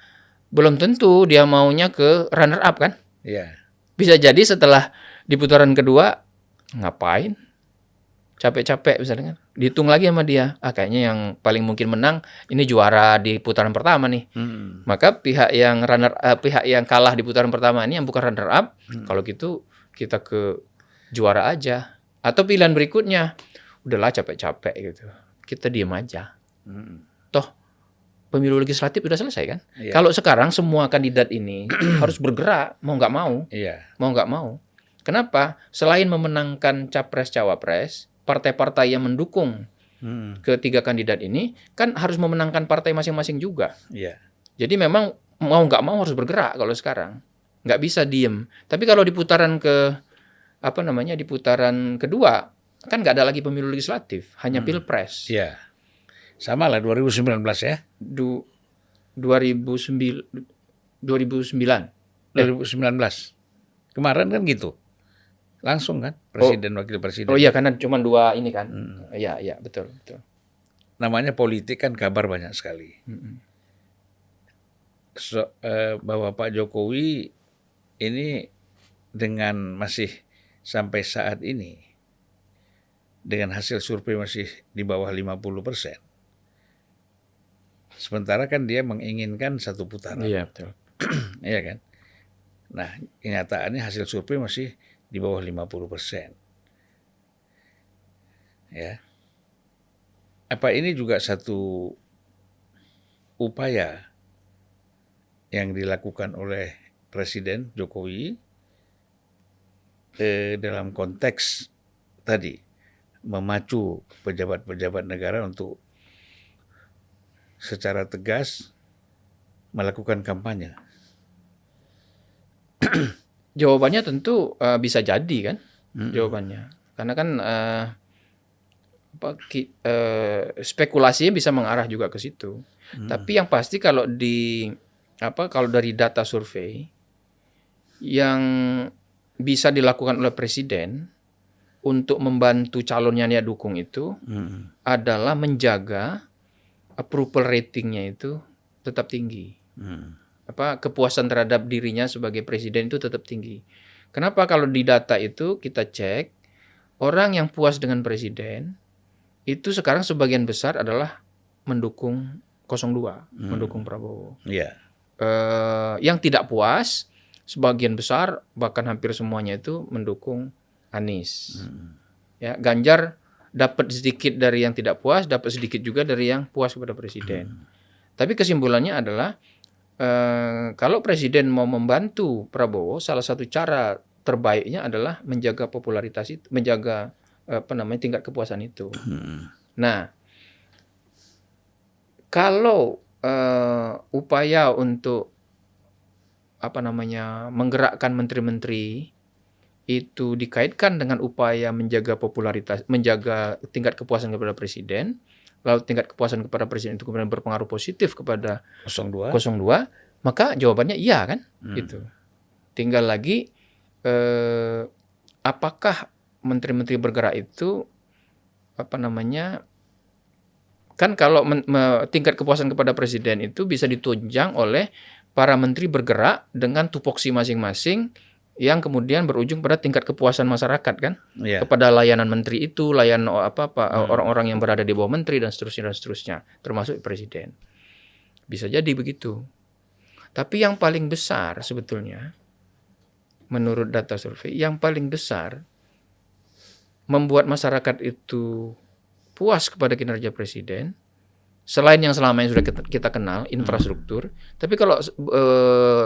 belum tentu dia maunya ke runner up kan? Iya. Bisa jadi setelah di putaran kedua ngapain? Capek-capek misalnya kan. Dihitung lagi sama dia. Kayaknya yang paling mungkin menang ini juara di putaran pertama nih. Maka pihak yang kalah di putaran pertama ini yang bukan runner up, kalau gitu kita ke juara aja. Atau pilihan berikutnya, udahlah capek-capek gitu. Kita diem aja. Toh pemilu legislatif udah selesai kan? Kalau sekarang semua kandidat ini harus bergerak mau nggak mau. Mau nggak mau. Kenapa? Selain memenangkan capres-cawapres, partai-partai yang mendukung ketiga kandidat ini kan harus memenangkan partai masing-masing juga. Jadi memang mau nggak mau harus bergerak kalau sekarang. Nggak bisa diem. Tapi kalau di putaran di putaran kedua kan nggak ada lagi pemilu legislatif, hanya pilpres. Iya. Sama lah 2019 ya. 2019. Kemarin kan gitu. Langsung kan presiden wakil presiden. Oh iya karena cuma 2 ini kan. Iya betul. Namanya politik kan kabar banyak sekali. Bahwa Pak Jokowi ini dengan masih sampai saat ini dengan hasil survei masih di bawah 50%. Sementara kan dia menginginkan 1 putaran. Iya betul. Iya kan. Nah kenyataannya hasil survei masih di bawah 50%. Ya. Apa ini juga satu upaya yang dilakukan oleh Presiden Jokowi dalam konteks tadi memacu pejabat-pejabat negara untuk secara tegas melakukan kampanye? Jawabannya tentu bisa jadi kan, jawabannya. Karena kan spekulasinya bisa mengarah juga ke situ. Tapi yang pasti kalau dari data survei yang bisa dilakukan oleh presiden untuk membantu calonnya dia dukung itu adalah menjaga approval ratingnya itu tetap tinggi. Kepuasan terhadap dirinya sebagai presiden itu tetap tinggi. Kenapa? Kalau di data itu kita cek, orang yang puas dengan presiden itu sekarang sebagian besar adalah mendukung 02, mendukung Prabowo. Yang tidak puas, sebagian besar bahkan hampir semuanya itu mendukung Anies. Ya, Ganjar dapat sedikit dari yang tidak puas, dapat sedikit juga dari yang puas kepada presiden. Tapi kesimpulannya adalah kalau presiden mau membantu Prabowo, salah satu cara terbaiknya adalah menjaga popularitas itu, menjaga tingkat kepuasan itu. Nah, kalau upaya untuk menggerakkan menteri-menteri itu dikaitkan dengan upaya menjaga popularitas, menjaga tingkat kepuasan kepada presiden, lalu tingkat kepuasan kepada presiden itu kemudian berpengaruh positif kepada 02, maka jawabannya iya kan, gitu. Tinggal lagi apakah menteri-menteri bergerak itu kan kalau tingkat kepuasan kepada presiden itu bisa ditunjang oleh para menteri bergerak dengan tupoksi masing-masing yang kemudian berujung pada tingkat kepuasan masyarakat kan, kepada layanan menteri itu, layanan orang-orang yang berada di bawah menteri dan seterusnya, termasuk presiden. Bisa jadi begitu. Tapi yang paling besar sebetulnya, menurut data survei, yang paling besar membuat masyarakat itu puas kepada kinerja presiden, selain yang selama yang sudah kita kenal, infrastruktur, tapi kalau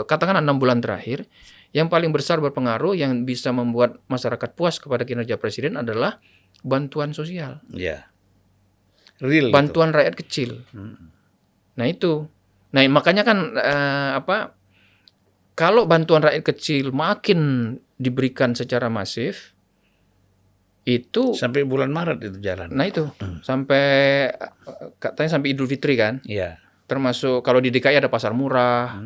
katakan 6 bulan terakhir, yang paling besar berpengaruh yang bisa membuat masyarakat puas kepada kinerja presiden adalah bantuan sosial. Ya. Real bantuan itu. Rakyat kecil. Nah itu. Nah makanya kan kalau bantuan rakyat kecil makin diberikan secara masif, itu sampai bulan Maret itu jalan. Nah itu sampai katanya sampai Idul Fitri kan. Iya. Termasuk kalau di DKI ada pasar murah,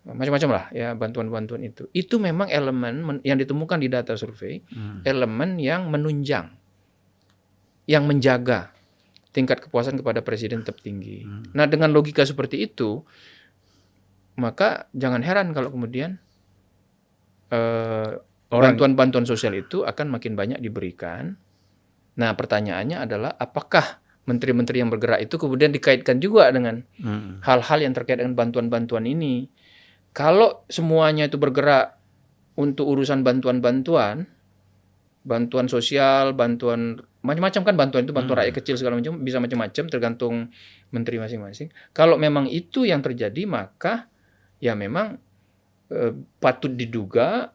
macam-macam lah ya bantuan-bantuan itu. Itu memang elemen yang ditemukan di data survei, elemen yang menunjang, yang menjaga tingkat kepuasan kepada presiden tetap tinggi. Nah dengan logika seperti itu, maka jangan heran kalau kemudian bantuan-bantuan sosial itu akan makin banyak diberikan. Nah, pertanyaannya adalah apakah menteri-menteri yang bergerak itu kemudian dikaitkan juga dengan hal-hal yang terkait dengan bantuan-bantuan ini. Kalau semuanya itu bergerak untuk urusan bantuan-bantuan, bantuan sosial, bantuan macam-macam kan bantuan itu, bantuan rakyat kecil segala macam, bisa macam-macam tergantung menteri masing-masing. Kalau memang itu yang terjadi, maka ya memang patut diduga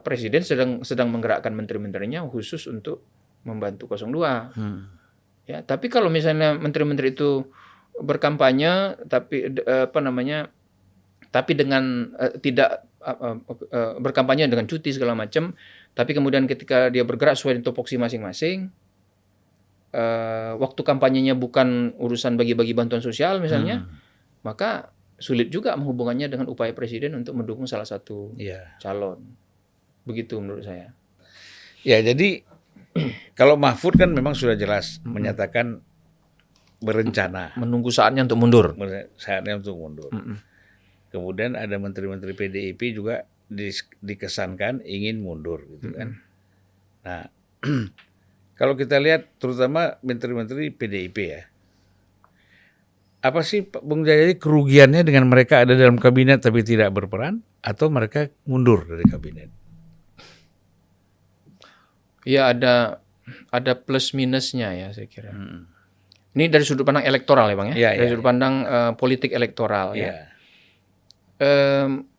presiden sedang menggerakkan menteri-menterinya khusus untuk membantu 02. Ya, tapi kalau misalnya menteri-menteri itu berkampanye tapi tapi dengan tidak berkampanye dengan cuti segala macam, tapi kemudian ketika dia bergerak sesuai dengan tupoksi masing-masing, waktu kampanyenya bukan urusan bagi-bagi bantuan sosial misalnya, maka sulit juga menghubungannya dengan upaya presiden untuk mendukung salah satu calon. Begitu menurut saya. Ya, jadi kalau Mahfud kan memang sudah jelas menyatakan berencana. Menunggu saatnya untuk mundur. Saatnya untuk mundur. Kemudian ada menteri-menteri PDIP juga dikesankan ingin mundur gitu kan. Nah, kalau kita lihat terutama menteri-menteri PDIP ya. Apa sih Bung Jayadi kerugiannya dengan mereka ada dalam kabinet tapi tidak berperan, atau mereka mundur dari kabinet? Ya ada plus minusnya ya saya kira. Ini dari sudut pandang elektoral ya Bang ya. Dari sudut pandang politik elektoral ya.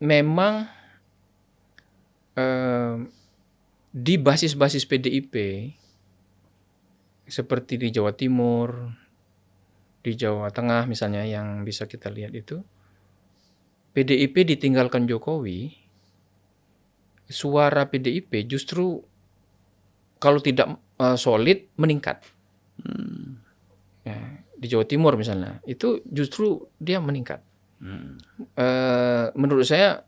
Memang di basis-basis PDIP seperti di Jawa Timur, di Jawa Tengah misalnya yang bisa kita lihat itu, PDIP ditinggalkan Jokowi, suara PDIP justru kalau tidak solid meningkat. Ya, di Jawa Timur misalnya itu justru dia meningkat. Menurut saya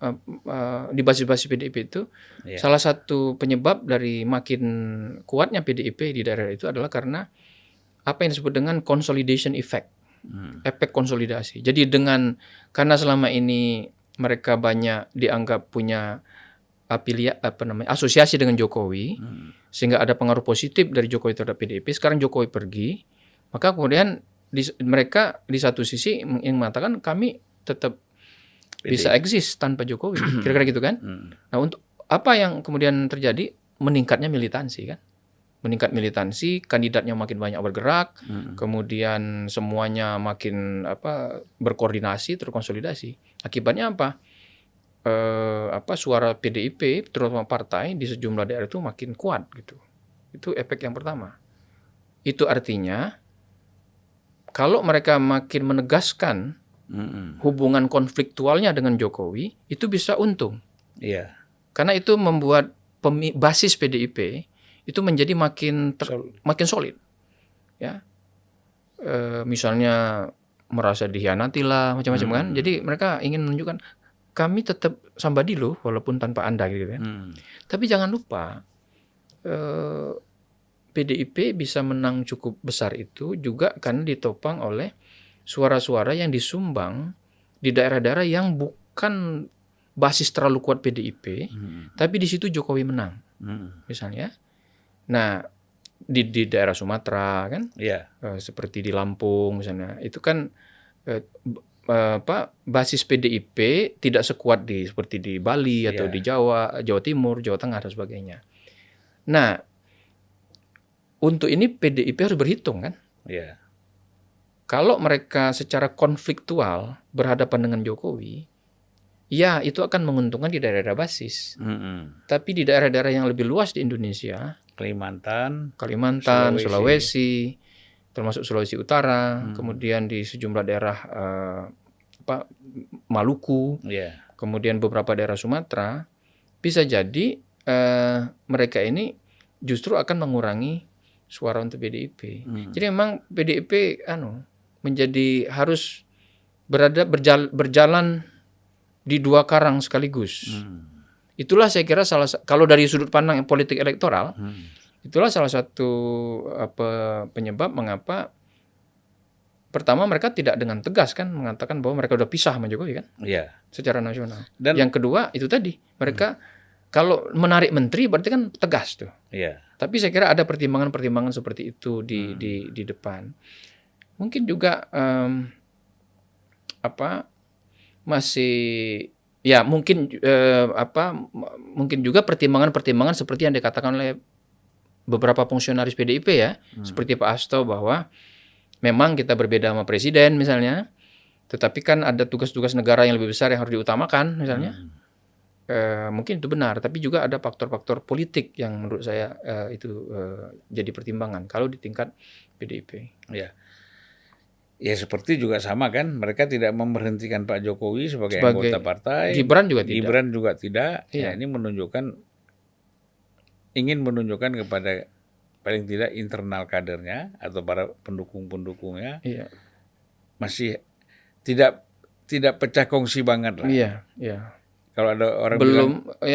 di basis-basis PDIP itu salah satu penyebab dari makin kuatnya PDIP di daerah itu adalah karena apa yang disebut dengan consolidation effect, efek konsolidasi. Jadi karena selama ini mereka banyak dianggap punya asosiasi dengan Jokowi, sehingga ada pengaruh positif dari Jokowi terhadap PDIP. Sekarang Jokowi pergi, maka kemudian mereka di satu sisi yang mengatakan kami tetap bisa eksis tanpa Jokowi, kira-kira gitu kan. Nah, untuk apa yang kemudian terjadi? Meningkatnya militansi kan. Meningkat militansi, kandidatnya makin banyak bergerak, kemudian semuanya makin berkoordinasi, terkonsolidasi. Akibatnya apa? Suara PDIP terutama partai di sejumlah daerah itu makin kuat gitu. Itu efek yang pertama. Itu artinya kalau mereka makin menegaskan hubungan konfliktualnya dengan Jokowi, itu bisa untung. Iya. Karena itu membuat basis PDIP itu menjadi makin solid. Ya. Misalnya merasa dikhianati lah macam-macam kan. Jadi mereka ingin menunjukkan kami tetap somebody loh walaupun tanpa Anda gitu kan. Tapi jangan lupa PDIP bisa menang cukup besar itu juga karena ditopang oleh suara-suara yang disumbang di daerah-daerah yang bukan basis terlalu kuat PDIP, tapi di situ Jokowi menang. Misalnya. Nah, di daerah Sumatera kan, seperti di Lampung misalnya, itu kan basis PDIP tidak sekuat seperti di Bali atau di Jawa Timur, Jawa Tengah dan sebagainya. Nah, untuk ini PDIP harus berhitung kan. Kalau mereka secara konfliktual berhadapan dengan Jokowi, ya itu akan menguntungkan di daerah-daerah basis. Tapi di daerah-daerah yang lebih luas di Indonesia, Kalimantan, Sulawesi, termasuk Sulawesi Utara, kemudian di sejumlah daerah Maluku, kemudian beberapa daerah Sumatera, bisa jadi mereka ini justru akan mengurangi suara untuk PDIP. Jadi memang PDIP menjadi harus berjalan di dua karang sekaligus. Itulah saya kira kalau dari sudut pandang politik elektoral, itulah salah satu penyebab mengapa pertama mereka tidak dengan tegas kan mengatakan bahwa mereka udah pisah sama Jokowi kan, secara nasional. Dan yang kedua itu tadi mereka kalau menarik menteri berarti kan tegas tuh. Tapi saya kira ada pertimbangan-pertimbangan seperti itu di depan. Mungkin juga mungkin juga pertimbangan-pertimbangan seperti yang dikatakan oleh beberapa fungsionaris PDIP ya, seperti Pak Hasto bahwa memang kita berbeda sama presiden misalnya, tetapi kan ada tugas-tugas negara yang lebih besar yang harus diutamakan misalnya. Mungkin itu benar, tapi juga ada faktor-faktor politik yang menurut saya itu jadi pertimbangan kalau di tingkat PDIP. Ya seperti juga sama kan, mereka tidak memberhentikan Pak Jokowi sebagai anggota partai. Gibran juga tidak. Ya, ini ingin menunjukkan kepada paling tidak internal kadernya atau para pendukung-pendukungnya masih tidak pecah kongsi banget lah. Kalau ada orang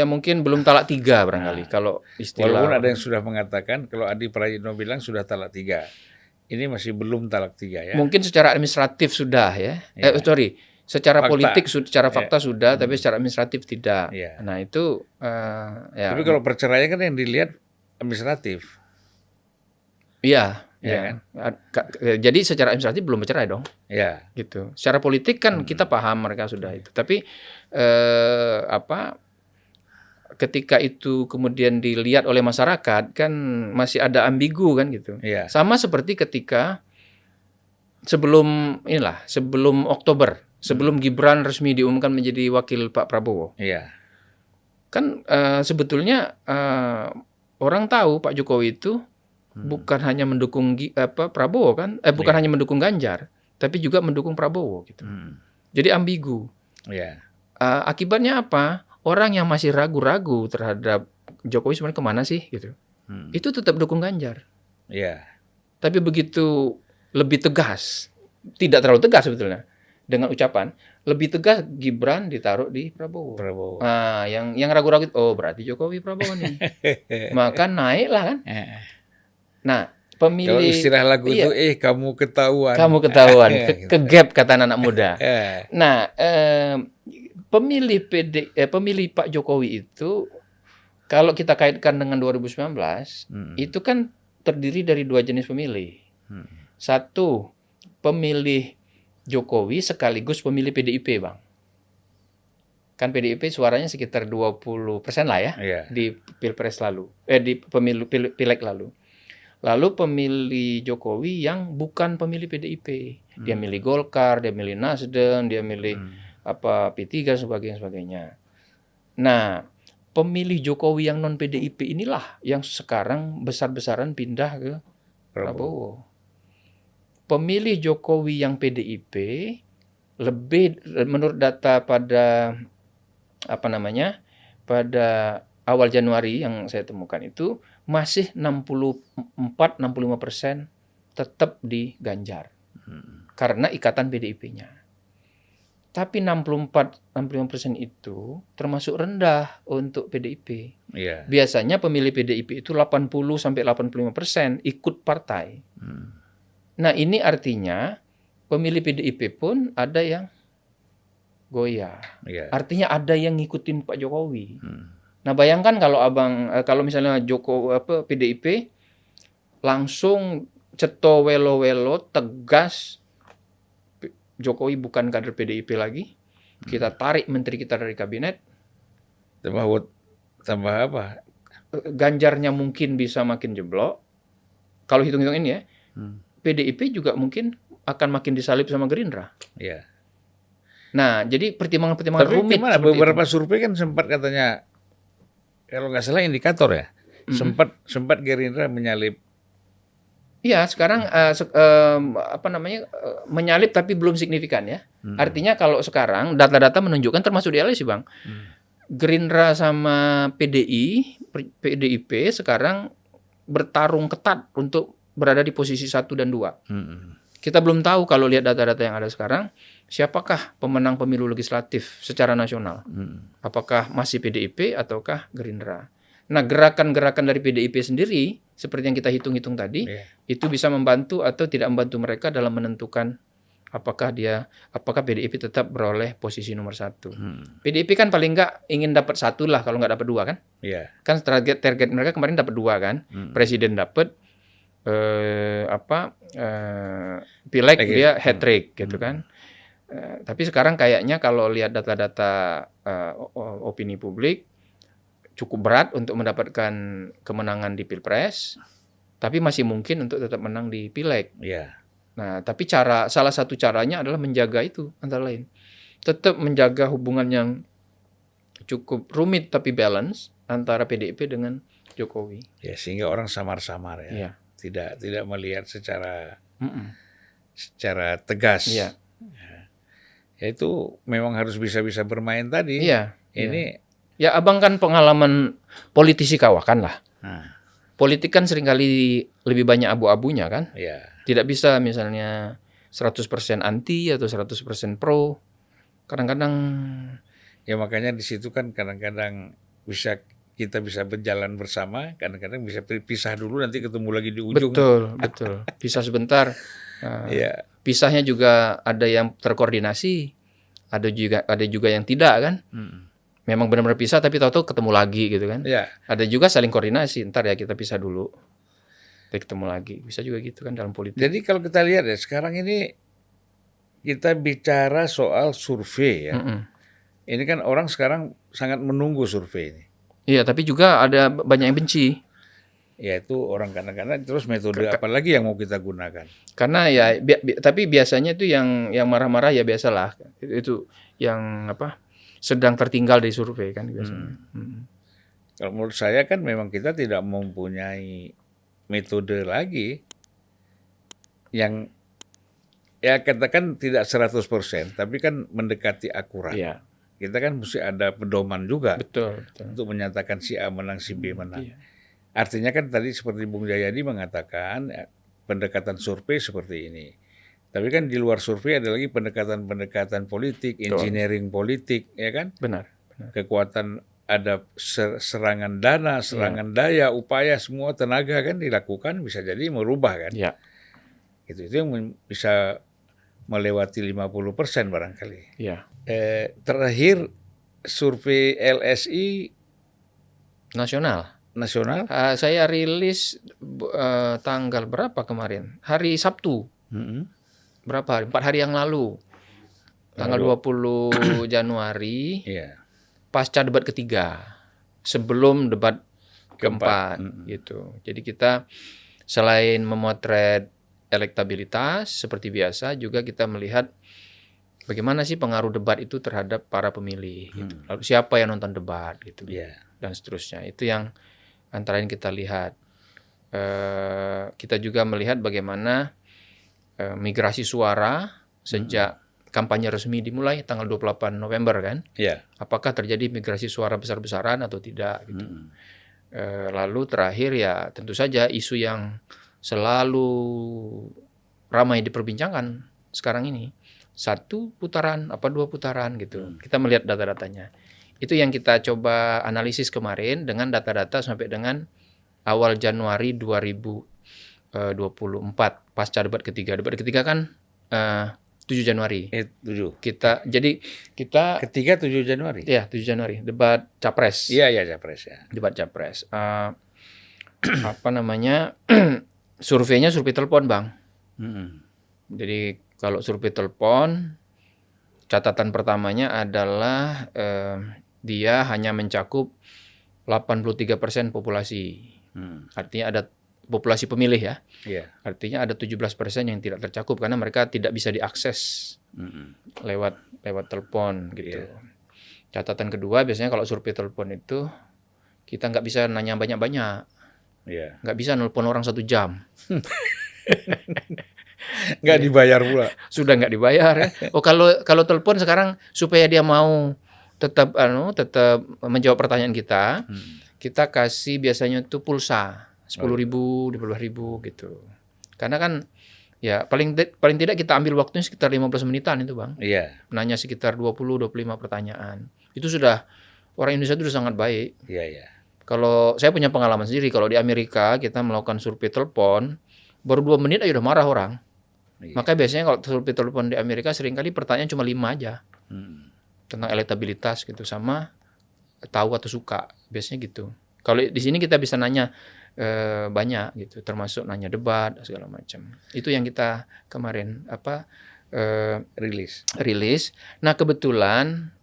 mungkin belum talak 3 barangkali kalau istilah. Walaupun ada yang sudah mengatakan kalau Adi Prayitno bilang sudah talak 3. Ini masih belum talak 3 ya. Mungkin secara administratif sudah ya. Secara fakta. Politik, secara fakta sudah, tapi secara administratif tidak. Nah itu. Tapi kalau perceraian kan yang dilihat administratif. Iya. Kan? Jadi secara administratif belum bercerai dong. Gitu. Secara politik kan kita paham mereka sudah itu. Tapi ketika itu kemudian dilihat oleh masyarakat kan masih ada ambigu kan gitu. Sama seperti ketika sebelum Oktober, sebelum Gibran resmi diumumkan menjadi wakil Pak Prabowo. Kan sebetulnya orang tahu Pak Jokowi itu bukan hanya mendukung Prabowo kan, bukan hanya mendukung Ganjar, tapi juga mendukung Prabowo gitu. Jadi ambigu. Akibatnya apa? Orang yang masih ragu-ragu terhadap Jokowi sebenarnya kemana sih gitu, itu tetap dukung Ganjar. Tapi begitu lebih tegas, tidak terlalu tegas sebetulnya dengan ucapan, lebih tegas Gibran ditaruh di Prabowo. Nah, yang ragu-ragu, berarti Jokowi Prabowo nih, maka naiklah kan. Nah, pemilih. Kalau istilah lagu itu, kamu ketahuan. Kegap kata anak muda. Nah, pemilih Pak Jokowi itu kalau kita kaitkan dengan 2019 itu kan terdiri dari 2 jenis pemilih. Satu, pemilih Jokowi sekaligus pemilih PDIP, Bang. Kan PDIP suaranya sekitar 20% lah ya di Pilpres lalu, di pemilu Pileg lalu. Lalu pemilih Jokowi yang bukan pemilih PDIP. Dia milih Golkar, dia milih Nasdem, dia milih P3 dan sebagainya. Nah, pemilih Jokowi yang non PDIP inilah yang sekarang besar-besaran pindah ke Prabowo. Pemilih Jokowi yang PDIP lebih, menurut data pada pada awal Januari yang saya temukan itu masih 64-65% tetap di Ganjar karena ikatan PDIP-nya. Tapi 64-65% itu termasuk rendah untuk PDIP. Biasanya pemilih PDIP itu 80-85% ikut partai. Nah, ini artinya pemilih PDIP pun ada yang goyah. Artinya ada yang ngikutin Pak Jokowi. Nah, bayangkan kalau misalnya PDIP langsung ceto welo-welo tegas, Jokowi bukan kader PDIP lagi, kita tarik menteri kita dari kabinet. Tambah apa? Ganjarnya mungkin bisa makin jeblok. Kalau hitung-hitung ini ya, PDIP juga mungkin akan makin disalip sama Gerindra. Nah, jadi pertimbangan-pertimbangan rumit. Tapi gimana? Beberapa survei kan sempat katanya, kalau nggak salah indikator ya, sempat Gerindra menyalip. Iya, sekarang menyalip tapi belum signifikan ya. Artinya kalau sekarang data-data menunjukkan termasuk di LSI Bang, Gerindra sama PDIP sekarang bertarung ketat untuk berada di posisi 1 dan 2. Kita belum tahu kalau lihat data-data yang ada sekarang, siapakah pemenang pemilu legislatif secara nasional. Apakah masih PDIP ataukah Gerindra. Nah, gerakan-gerakan dari PDIP sendiri, seperti yang kita hitung-hitung tadi, itu bisa membantu atau tidak membantu mereka dalam menentukan apakah PDIP tetap beroleh posisi nomor 1. PDIP kan paling nggak ingin dapat 1 lah, kalau nggak dapat 2 kan? Kan target mereka kemarin dapat 2 kan? Presiden dapat, pileg dia hat-trick gitu kan? Tapi sekarang kayaknya kalau lihat data-data opini publik, cukup berat untuk mendapatkan kemenangan di Pilpres, tapi masih mungkin untuk tetap menang di Pileg. Nah, tapi salah satu caranya adalah menjaga itu, antara lain. Tetap menjaga hubungan yang cukup rumit tapi balance antara PDIP dengan Jokowi. Ya, sehingga orang samar-samar ya. Tidak melihat secara tegas. Ya, itu memang harus bisa bermain tadi. Ya, Abang kan pengalaman politisi kawakan lah. Politik kan seringkali lebih banyak abu-abunya kan. Tidak bisa misalnya 100% anti atau 100% pro. Kadang-kadang. Ya makanya di situ kan kadang-kadang kita bisa berjalan bersama, kadang-kadang bisa pisah dulu, nanti ketemu lagi di ujung. Betul. Pisah sebentar. Pisahnya juga ada yang terkoordinasi, ada juga yang tidak kan. Memang benar-benar pisah tapi tahu-tahu ketemu lagi gitu kan. Ada juga saling koordinasi, ntar ya kita pisah dulu, kita ketemu lagi, bisa juga gitu kan dalam politik. Jadi kalau kita lihat ya sekarang ini kita bicara soal survei ya. Ini kan orang sekarang sangat menunggu survei ini. Iya, tapi juga ada banyak yang benci. Ya itu orang kadang-kadang terus metode apa lagi yang mau kita gunakan? Karena ya tapi biasanya itu yang marah-marah ya biasalah. Itu yang sedang tertinggal dari survei kan biasanya. Kalau menurut saya kan memang kita tidak mempunyai metode lagi yang ya katakan tidak 100%, tapi kan mendekati akurat. Kita kan mesti ada pedoman juga. Betul. Untuk menyatakan si A menang, si B menang. Artinya kan tadi seperti Bung Jayadi mengatakan pendekatan survei seperti ini. Tapi kan di luar survei ada lagi pendekatan politik, engineering politik, ya kan? Benar. Kekuatan, ada serangan dana, serangan daya, upaya, semua tenaga kan dilakukan, bisa jadi merubah kan? Itu yang bisa melewati 50% barangkali. Terakhir survei LSI nasional. Saya rilis tanggal berapa kemarin? Hari Sabtu. Berapa hari? 4 hari yang lalu. Tanggal 20 Januari. Pasca debat ketiga. Sebelum debat keempat. Gitu. Jadi kita selain memotret elektabilitas seperti biasa, juga kita melihat bagaimana sih pengaruh debat itu terhadap para pemilih. Gitu. Lalu siapa yang nonton debat gitu. Dan seterusnya. Itu yang antara lain kita lihat. Kita juga melihat bagaimana migrasi suara sejak kampanye resmi dimulai tanggal 28 November kan. Apakah terjadi migrasi suara besar-besaran atau tidak gitu. Lalu terakhir ya tentu saja isu yang selalu ramai diperbincangkan sekarang ini. 1 putaran, 2 putaran gitu. Kita melihat data-datanya. Itu yang kita coba analisis kemarin dengan data-data sampai dengan awal Januari 2024 pasca debat ketiga. Debat ketiga kan 7 Januari. 7. Kita ketiga 7 Januari. Iya, 7 Januari. Debat Capres. Iya, Capres ya. Debat Capres. Surveinya survei telepon, Bang. Jadi kalau survei telepon, catatan pertamanya adalah dia hanya mencakup 83% populasi. Artinya ada populasi pemilih ya. Yeah. Artinya ada 17% yang tidak tercakup karena mereka tidak bisa diakses lewat telepon gitu. Yeah. Catatan kedua biasanya kalau survei telepon itu kita nggak bisa nanya banyak-banyak. Yeah. Nggak bisa nelpon orang 1 jam. Nggak dibayar pula. Sudah nggak dibayar ya. Oh kalau telepon sekarang supaya dia mau tetap menjawab pertanyaan kita, kita kasih biasanya tuh pulsa 10.000, 12.000 gitu. Karena kan ya paling tidak kita ambil waktunya sekitar 15 menitan itu Bang. Iya. Nanya sekitar 20-25 pertanyaan. Itu sudah orang Indonesia itu sudah sangat baik. Iya. Kalau saya punya pengalaman sendiri, kalau di Amerika kita melakukan survei telepon baru 2 menit aja udah marah orang. Iya. Maka biasanya kalau survei telepon di Amerika seringkali pertanyaan cuma 5 aja. Tentang elektabilitas gitu sama tahu atau suka. Biasanya gitu. Kalau di sini kita bisa nanya banyak gitu, termasuk nanya debat segala macam. Itu yang kita kemarin rilis. Nah, kebetulan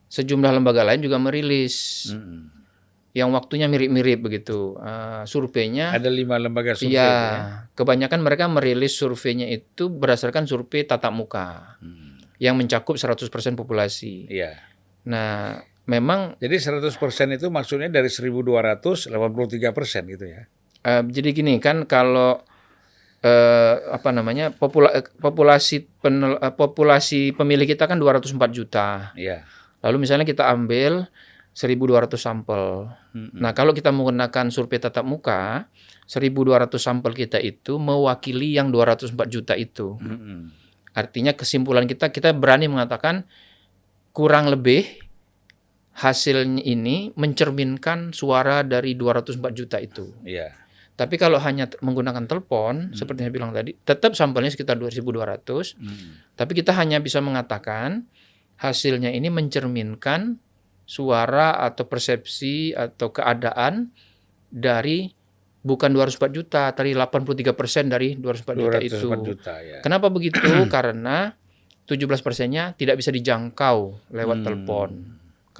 sejumlah lembaga lain juga merilis. Yang waktunya mirip-mirip begitu. Surveinya ada 5 lembaga survei. Iya, kebanyakan mereka merilis surveinya itu berdasarkan survei tatap muka. Yang mencakup 100% populasi. Iya. Nah, memang jadi 100% itu maksudnya dari 1.200 83% gitu ya. Jadi gini kan kalau populasi pemilih kita kan 204 juta. Iya. Lalu misalnya kita ambil 1.200 sampel. Nah, kalau kita menggunakan survei tatap muka, 1.200 sampel kita itu mewakili yang 204 juta itu. Artinya kesimpulan kita berani mengatakan kurang lebih hasilnya ini mencerminkan suara dari 204 juta itu. Iya. Tapi kalau hanya menggunakan telepon, seperti yang saya bilang tadi, tetap sampelnya sekitar 2.200. Tapi kita hanya bisa mengatakan hasilnya ini mencerminkan suara atau persepsi atau keadaan dari bukan 204 juta, tadi 83% dari 204 juta itu. Ya. Kenapa begitu? Karena 17%-nya tidak bisa dijangkau lewat telepon.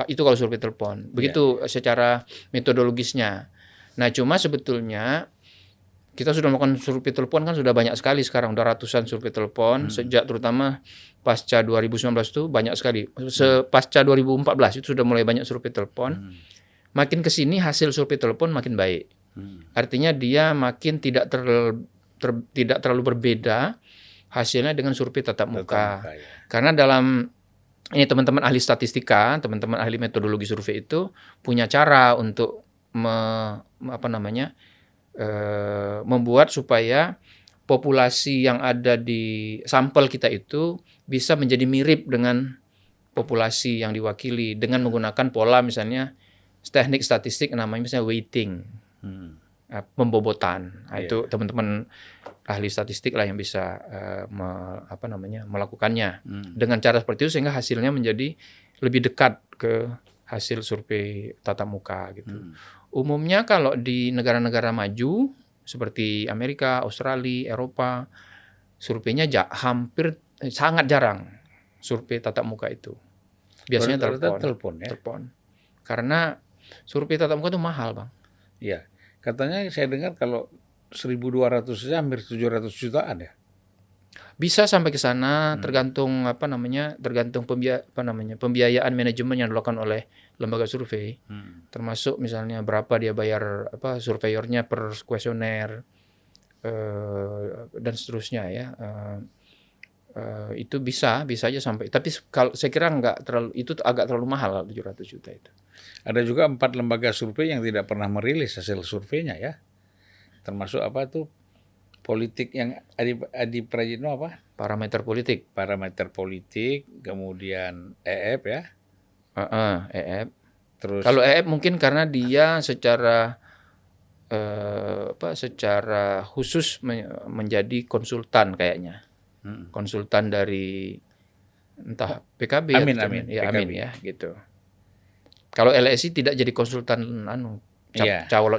Itu kalau survei telepon. Begitu secara metodologisnya. Nah, cuma sebetulnya kita sudah melakukan survei telepon kan sudah banyak sekali sekarang, udah ratusan survei telepon sejak terutama pasca 2019 itu banyak sekali. Pasca 2014 itu sudah mulai banyak survei telepon. Makin ke sini hasil survei telepon makin baik. Artinya dia makin tidak terlalu berbeda hasilnya dengan survei tatap muka. Karena dalam ini teman-teman ahli statistika, teman-teman ahli metodologi survei itu punya cara untuk membuat supaya populasi yang ada di sampel kita itu bisa menjadi mirip dengan populasi yang diwakili dengan menggunakan pola misalnya teknik statistik namanya misalnya weighting, pembobotan. Nah, itu teman-teman ahli statistik lah yang bisa melakukannya dengan cara seperti itu sehingga hasilnya menjadi lebih dekat ke hasil survei tatap muka gitu. Umumnya kalau di negara-negara maju seperti Amerika, Australia, Eropa, surveinya hampir sangat jarang survei tatap muka itu. Biasanya telepon. Karena survei tatap muka itu mahal, Bang. Iya. Katanya saya dengar kalau 1.200 saja hampir 700 jutaan ya. Bisa sampai ke sana tergantung pembiayaan manajemen yang dilakukan oleh lembaga survei. Termasuk misalnya berapa dia bayar surveyornya per kuesioner dan seterusnya ya. Itu bisa aja sampai. Tapi kalau saya kira itu agak terlalu mahal 700 juta itu. Ada juga 4 lembaga survei yang tidak pernah merilis hasil surveinya ya. Termasuk politik yang Adi Prajitno Parameter politik, kemudian EF ya. EF. Terus kalau EF mungkin karena dia secara khusus menjadi konsultan kayaknya. Konsultan dari entah PKB Amin ya gitu. Kalau LSI tidak jadi konsultan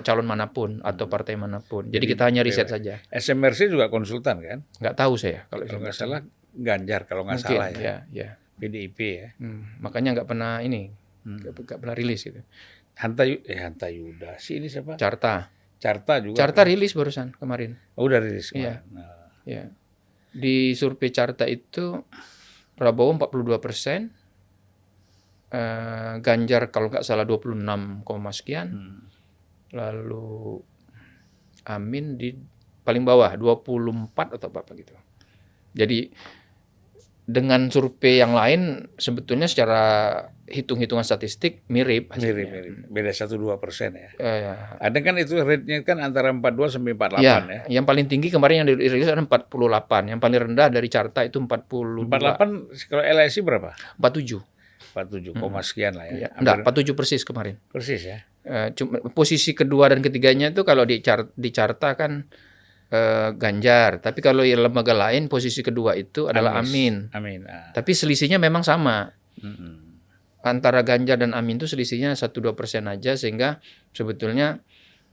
calon manapun atau partai manapun. Jadi kita hanya riset saja. SMRC juga konsultan kan? Nggak tahu saya. Kalau nggak salah Ganjar kalau nggak salah ya. PDIP ya. Makanya nggak pernah rilis gitu. Hanta Yuda. Si ini siapa? Carta. Carta juga. Carta rilis barusan kemarin. Oh, udah rilis kemarin. Iya. Ya. Di survei Carta itu Prabowo 42%, Ganjar kalau nggak salah 26, sekian, lalu Amin di paling bawah 24 atau apa gitu. Jadi dengan survei yang lain sebetulnya secara hitung-hitungan statistik mirip. Mirip. Beda 1-2% ya. Ada kan itu rate-nya kan antara 42 sampai 48 ya. Yang paling tinggi kemarin yang dirilis ada 48. Yang paling rendah dari Carta itu 42. 48 kalau LSI berapa? 47. 47, sekian lah ya. Enggak, 47 persis kemarin. Persis ya. Cuma posisi kedua dan ketiganya itu kalau di Carta kan Ganjar, tapi kalau yang lembaga lain posisi kedua itu adalah Amin. Tapi selisihnya memang sama. Antara Ganjar dan Amin itu selisihnya 1-2% aja, sehingga sebetulnya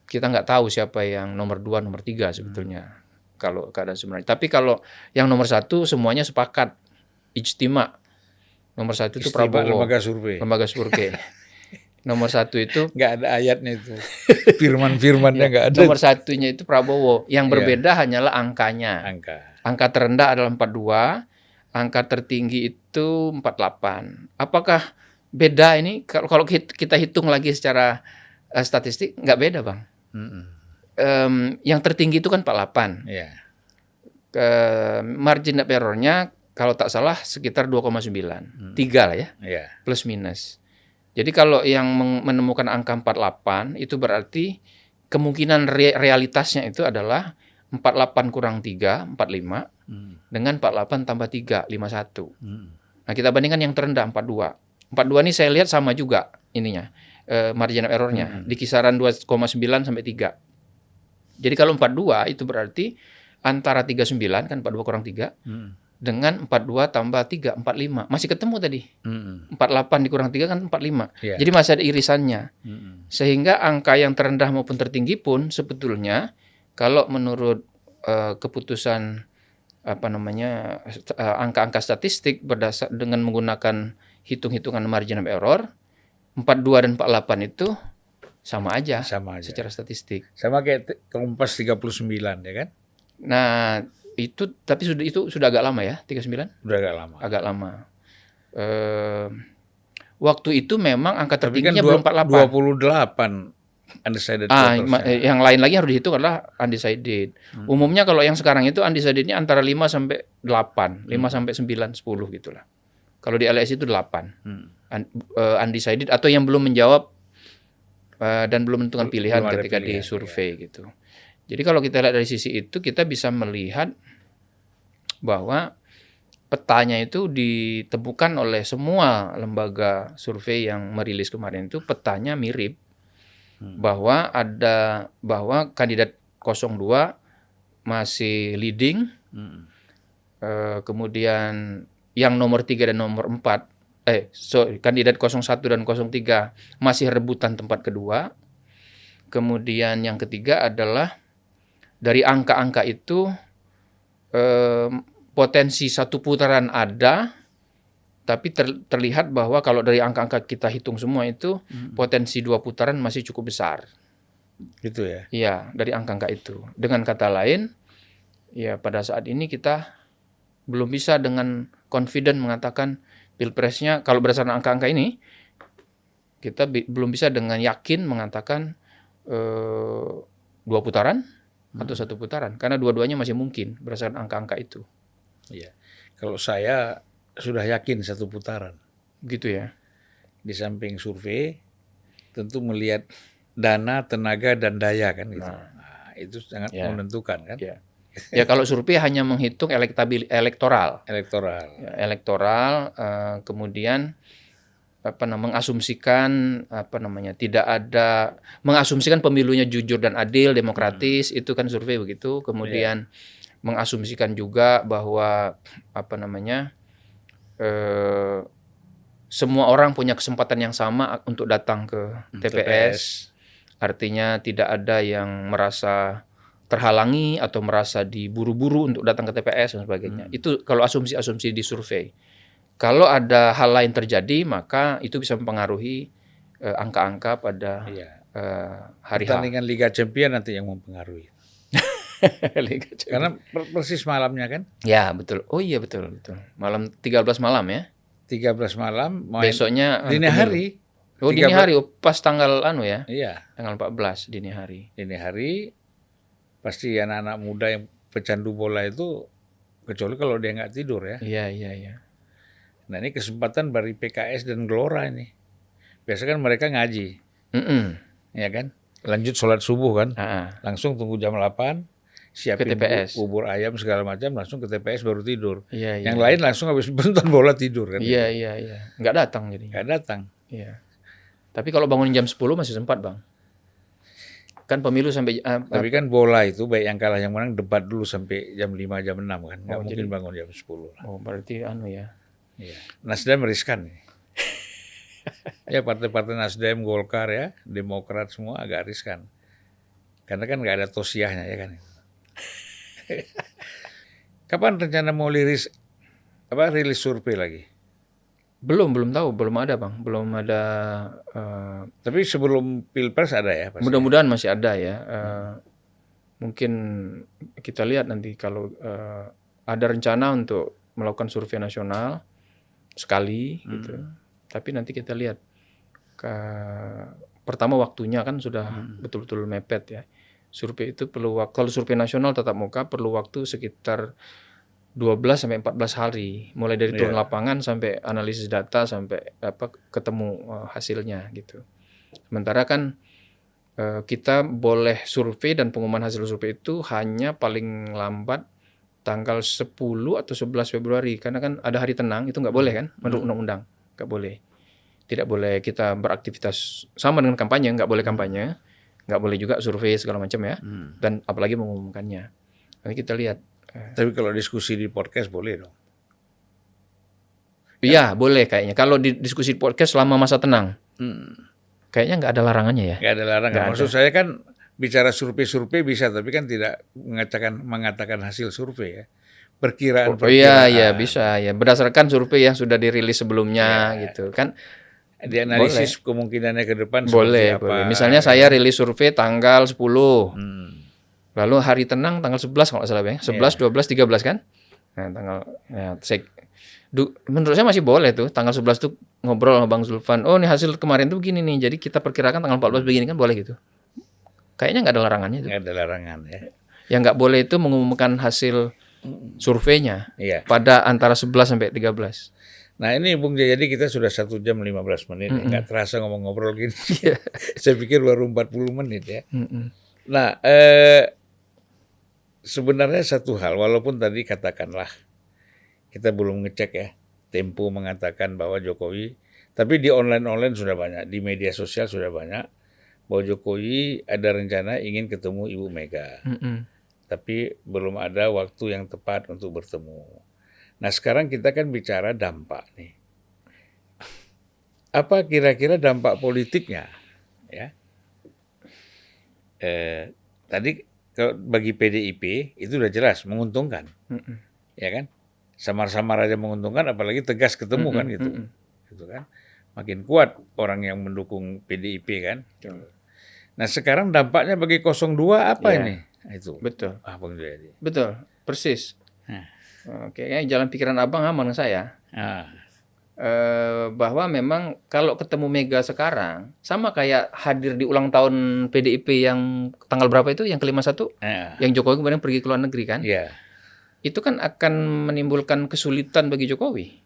kita nggak tahu siapa yang nomor 2, nomor 3 sebetulnya kalau keadaan sebenarnya. Tapi kalau yang nomor 1 semuanya sepakat, ijtima. Nomor 1 itu Prabowo. Lembaga survei. Nomor 1 itu nggak ada ayatnya itu, firman-firmannya nggak ada. Nomor 1-nya itu Prabowo. Yang berbeda hanyalah angkanya. Angka terendah adalah 42, angka tertinggi itu 48. Apakah beda ini? Kalau kita hitung lagi secara statistik nggak beda, Bang. Yang tertinggi itu kan 48. Margin of error-nya kalau tak salah sekitar 2,9. 3 lah ya. Plus minus. Jadi kalau yang menemukan angka 48 itu berarti kemungkinan realitasnya itu adalah 48 kurang 3, 45, dengan 48 tambah 3, 51. Nah, kita bandingkan yang terendah 42. 42 ini saya lihat sama juga ininya, margin of error-nya di kisaran 2,9 sampai 3. Jadi kalau 42 itu berarti antara 39 kan 42 kurang 3 dengan 42 tambah 3, 45. Masih ketemu tadi. 48 dikurang 3 kan 45. Jadi masih ada irisannya. Sehingga angka yang terendah maupun tertinggi pun sebetulnya kalau menurut keputusan angka-angka statistik berdasar dengan menggunakan hitung-hitungan margin of error, 42 dan 48 itu sama aja. Secara statistik. Sama kayak Kompas 39 ya kan? Nah, itu sudah agak lama ya, 39? Sudah agak lama. Waktu itu memang angka tertingginya kan belum 48. 28 undecided voters. Yang lain lagi harus dihitung adalah undecided. Umumnya kalau yang sekarang itu undecidednya antara 5 sampai 8, 5 sampai 9, 10 gitulah. Kalau di LSI itu 8. Undecided atau yang belum menjawab dan belum menentukan pilihan ketika di survei gitu. Jadi kalau kita lihat dari sisi itu, kita bisa melihat bahwa petanya itu ditemukan oleh semua lembaga survei yang merilis kemarin itu, petanya mirip. Bahwa kandidat 02 masih leading, kemudian yang nomor 3 dan nomor 4, kandidat 01 dan 03 masih rebutan tempat kedua. Kemudian yang ketiga adalah dari angka-angka itu potensi satu putaran ada, tapi terlihat bahwa kalau dari angka-angka kita hitung semua itu potensi 2 putaran masih cukup besar. Gitu ya? Iya, dari angka-angka itu. Dengan kata lain, ya pada saat ini kita belum bisa dengan confident mengatakan pilpresnya, kalau berdasarkan angka-angka ini, kita belum bisa dengan yakin mengatakan 2 putaran atau 1 putaran, karena dua-duanya masih mungkin berdasarkan angka-angka itu. Iya. Kalau saya sudah yakin 1 putaran. Gitu ya. Di samping survei, tentu melihat dana, tenaga, dan daya kan gitu. Nah, itu sangat menentukan kan. Ya kalau survei hanya menghitung elektoral. Kemudian mengasumsikan mengasumsikan pemilunya jujur dan adil, demokratis, itu kan survei begitu. Kemudian mengasumsikan juga bahwa semua orang punya kesempatan yang sama untuk datang ke TPS. Artinya tidak ada yang merasa terhalangi atau merasa diburu-buru untuk datang ke TPS dan sebagainya. Itu kalau asumsi-asumsi di survei. Kalau ada hal lain terjadi, maka itu bisa mempengaruhi angka-angka pada hari H. Pertandingan Liga Champions nanti yang mempengaruhi. Liga Champions. Karena persis malamnya kan? Ya, betul. Oh iya, betul. Malam 13 malam ya. 13 malam. Besoknya dini hari. Oh, dini hari. Pas tanggal ya. Iya. Tanggal 14 dini hari. Dini hari pasti anak-anak muda yang pecandu bola itu, kecuali kalau dia nggak tidur ya. Iya. Nah, ini kesempatan bagi PKS dan Gelora ini. Biasa kan mereka ngaji. Ya kan? Lanjut sholat subuh kan. Langsung tunggu jam 8. Siapin ke TPS. Bubur ayam segala macam, langsung ke TPS baru tidur. Yang lain langsung habis nonton bola tidur kan. Iya. Nggak datang jadi. Nggak datang. Iya. Tapi kalau bangun jam 10 masih sempat, Bang. Kan pemilu sampai tapi kan bola itu baik yang kalah yang menang debat dulu sampai jam 5 jam 6 kan. Nggak mungkin bangun jam 10 lah. Oh, berarti ya. Iya. Nasdem riskan nih. Ya partai-partai Nasdem, Golkar ya, Demokrat semua agak riskan. Karena kan nggak ada tosiahnya ya kan. Kapan rencana mau rilis survei lagi? Belum tahu, belum ada Bang, belum ada. Tapi sebelum Pilpres ada ya? Mudah-mudahan masih ada ya. Mungkin kita lihat nanti kalau ada rencana untuk melakukan survei nasional sekali gitu. Tapi nanti kita lihat. Pertama waktunya kan sudah betul-betul mepet ya. Survei itu perlu waktu, kalau survei nasional tatap muka perlu waktu sekitar 12 sampai 14 hari, mulai dari turun lapangan sampai analisis data sampai ketemu hasilnya gitu. Sementara kan kita boleh survei dan pengumuman hasil survei itu hanya paling lambat tanggal 10 atau 11 Februari karena kan ada hari tenang, itu nggak boleh kan menurut undang-undang, nggak boleh. Tidak boleh kita beraktivitas sama dengan kampanye, nggak boleh kampanye. Nggak boleh juga survei segala macam ya, dan apalagi mengumumkannya. Nanti kita lihat. Tapi kalau diskusi di podcast boleh dong? Iya, boleh kayaknya. Kalau di diskusi podcast selama masa tenang, kayaknya nggak ada larangannya ya. Nggak ada larangan. Maksud saya kan bicara survei bisa, tapi kan tidak mengatakan hasil survei ya. Perkiraan. Iya, bisa ya. Berdasarkan survei yang sudah dirilis sebelumnya gitu kan. Dianalisis kemungkinannya ke depan boleh. Misalnya saya rilis survei tanggal 10. Lalu hari tenang tanggal 11 kalau nggak salah ya. 11, 12, 13 kan? Nah, menurut saya masih boleh tuh. Tanggal 11 tuh ngobrol sama Bang Zulfan. Oh, ini hasil kemarin tuh begini nih. Jadi kita perkirakan tanggal 14 begini kan, boleh gitu. Kayaknya nggak ada larangannya tuh. Nggak ada larangan ya. Yang nggak boleh itu mengumumkan hasil surveinya pada antara 11 sampai 13. Nah ini Bung Jayadi, kita sudah 1 jam 15 menit, nggak terasa ngomong-ngobrol gini. Saya pikir baru 40 menit ya. Nah sebenarnya satu hal, walaupun tadi katakanlah kita belum ngecek ya, Tempo mengatakan bahwa Jokowi, tapi di online sudah banyak, di media sosial sudah banyak, bahwa Jokowi ada rencana ingin ketemu Ibu Mega. Tapi belum ada waktu yang tepat untuk bertemu. Nah sekarang kita kan bicara dampak nih. Apa kira-kira dampak politiknya? Ya. Tadi bagi PDIP itu udah jelas menguntungkan, ya kan? Samar-samar aja menguntungkan, apalagi tegas ketemu kan gitu, gitu kan? Makin kuat orang yang mendukung PDIP kan. Nah sekarang dampaknya bagi 02 apa ini? Nah, itu. Betul. Bang Jayadi. Betul, persis. Oke, jalan pikiran abang aman saya. Bahwa memang kalau ketemu Mega sekarang sama kayak hadir di ulang tahun PDIP yang tanggal berapa itu, yang ke-51, yang Jokowi kemudian pergi ke luar negeri kan, itu kan akan menimbulkan kesulitan bagi Jokowi.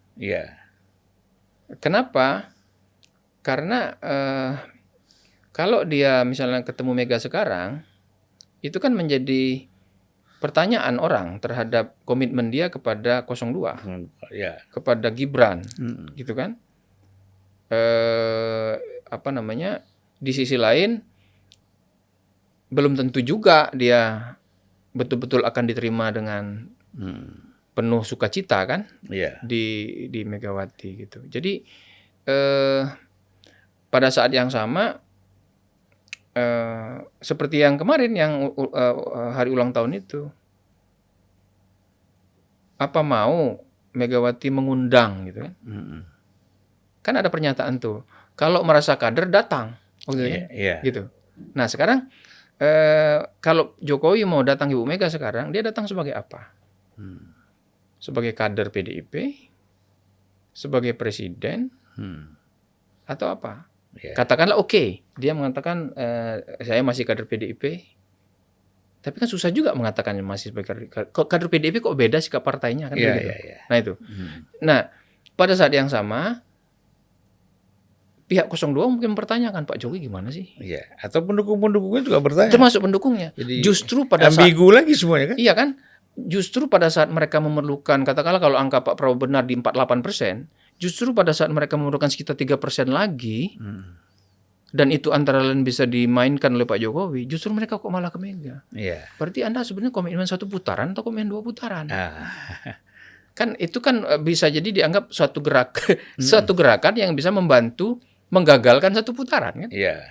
Kenapa? Karena kalau dia misalnya ketemu Mega sekarang, itu kan menjadi pertanyaan orang terhadap komitmen dia kepada 02, kepada Gibran, gitu kan? Di sisi lain belum tentu juga dia betul-betul akan diterima dengan penuh sukacita kan, di Megawati gitu. Jadi pada saat yang sama, seperti yang kemarin yang hari ulang tahun itu, apa mau Megawati mengundang gitu kan? Kan ada pernyataan tuh, kalau merasa kader datang, gitu. Nah sekarang kalau Jokowi mau datang Ibu Mega sekarang, dia datang sebagai apa? Sebagai kader PDIP, sebagai presiden, atau apa? Katakanlah dia mengatakan saya masih kader PDIP, tapi kan susah juga mengatakan masih sebagai kader PDIP, kok beda sikap partainya kan begitu. Nah itu. Nah pada saat yang sama pihak 02 mungkin mempertanyakan Pak Jokowi gimana sih? Iya. Atau pendukung-pendukungnya juga bertanya. Termasuk pendukungnya. Jadi justru pada ambigu lagi semuanya kan? Iya kan? Justru pada saat mereka memerlukan, katakanlah kalau angka Pak Prabowo benar di 48%, justru pada saat mereka memerlukan sekitar 3% lagi, dan itu antara lain bisa dimainkan oleh Pak Jokowi, justru mereka kok malah ke Mega. Iya. Berarti Anda sebenarnya komitmen 1 putaran atau komitmen 2 putaran? Kan itu kan bisa jadi dianggap suatu gerakan yang bisa membantu menggagalkan 1 putaran kan? Iya.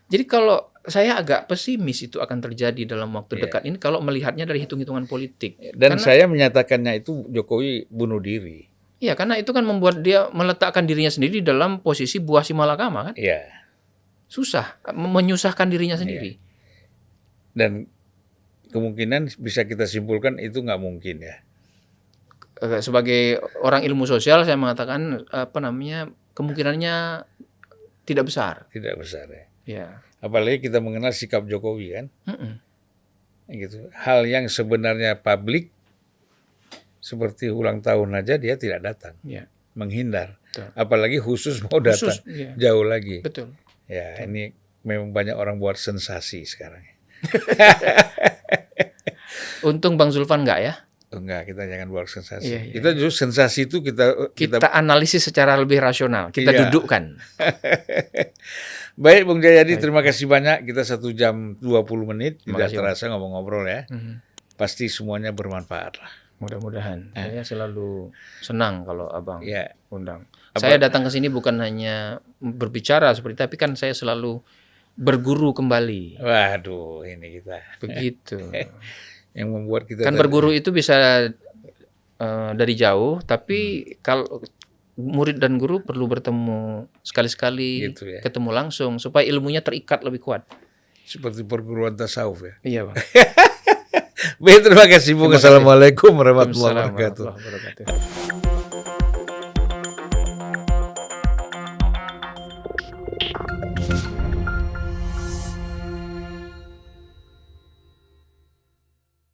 Jadi kalau saya agak pesimis itu akan terjadi dalam waktu dekat ini kalau melihatnya dari hitung-hitungan politik. Dan saya menyatakannya itu Jokowi bunuh diri. Iya, karena itu kan membuat dia meletakkan dirinya sendiri dalam posisi buah si malakama kan? Iya. Susah, menyusahkan dirinya sendiri. Dan kemungkinan bisa kita simpulkan itu nggak mungkin ya. Sebagai orang ilmu sosial saya mengatakan kemungkinannya tidak besar. Tidak besar ya. Ya. Apalagi kita mengenal sikap Jokowi kan. Gitu. Hal yang sebenarnya publik seperti ulang tahun aja dia tidak datang. Ya. Menghindar. Betul. Apalagi khusus mau datang jauh lagi. Betul. Ya, ini memang banyak orang buat sensasi sekarang. Untung Bang Zulfan enggak ya? Enggak, kita jangan buat sensasi. Kita justru sensasi itu kita analisis secara lebih rasional, kita dudukkan. Baik Bung Jayadi, terima kasih banyak. Kita 1 jam 20 menit, tidak terasa ngobrol-ngobrol ya. Pasti semuanya bermanfaat lah. Mudah-mudahan. Saya selalu senang kalau Abang undang. Saya datang ke sini bukan hanya berbicara seperti, tapi kan saya selalu berguru kembali. Waduh, ini kita. Begitu. Yang membuat kita kan berguru itu bisa dari jauh, tapi kalau murid dan guru perlu bertemu sekali-sekali, gitu ya. Ketemu langsung supaya ilmunya terikat lebih kuat. Seperti perguruan tasawuf ya. Iya, Bang. Baik, terima kasih Bung. Assalamualaikum warahmatullahi wabarakatuh.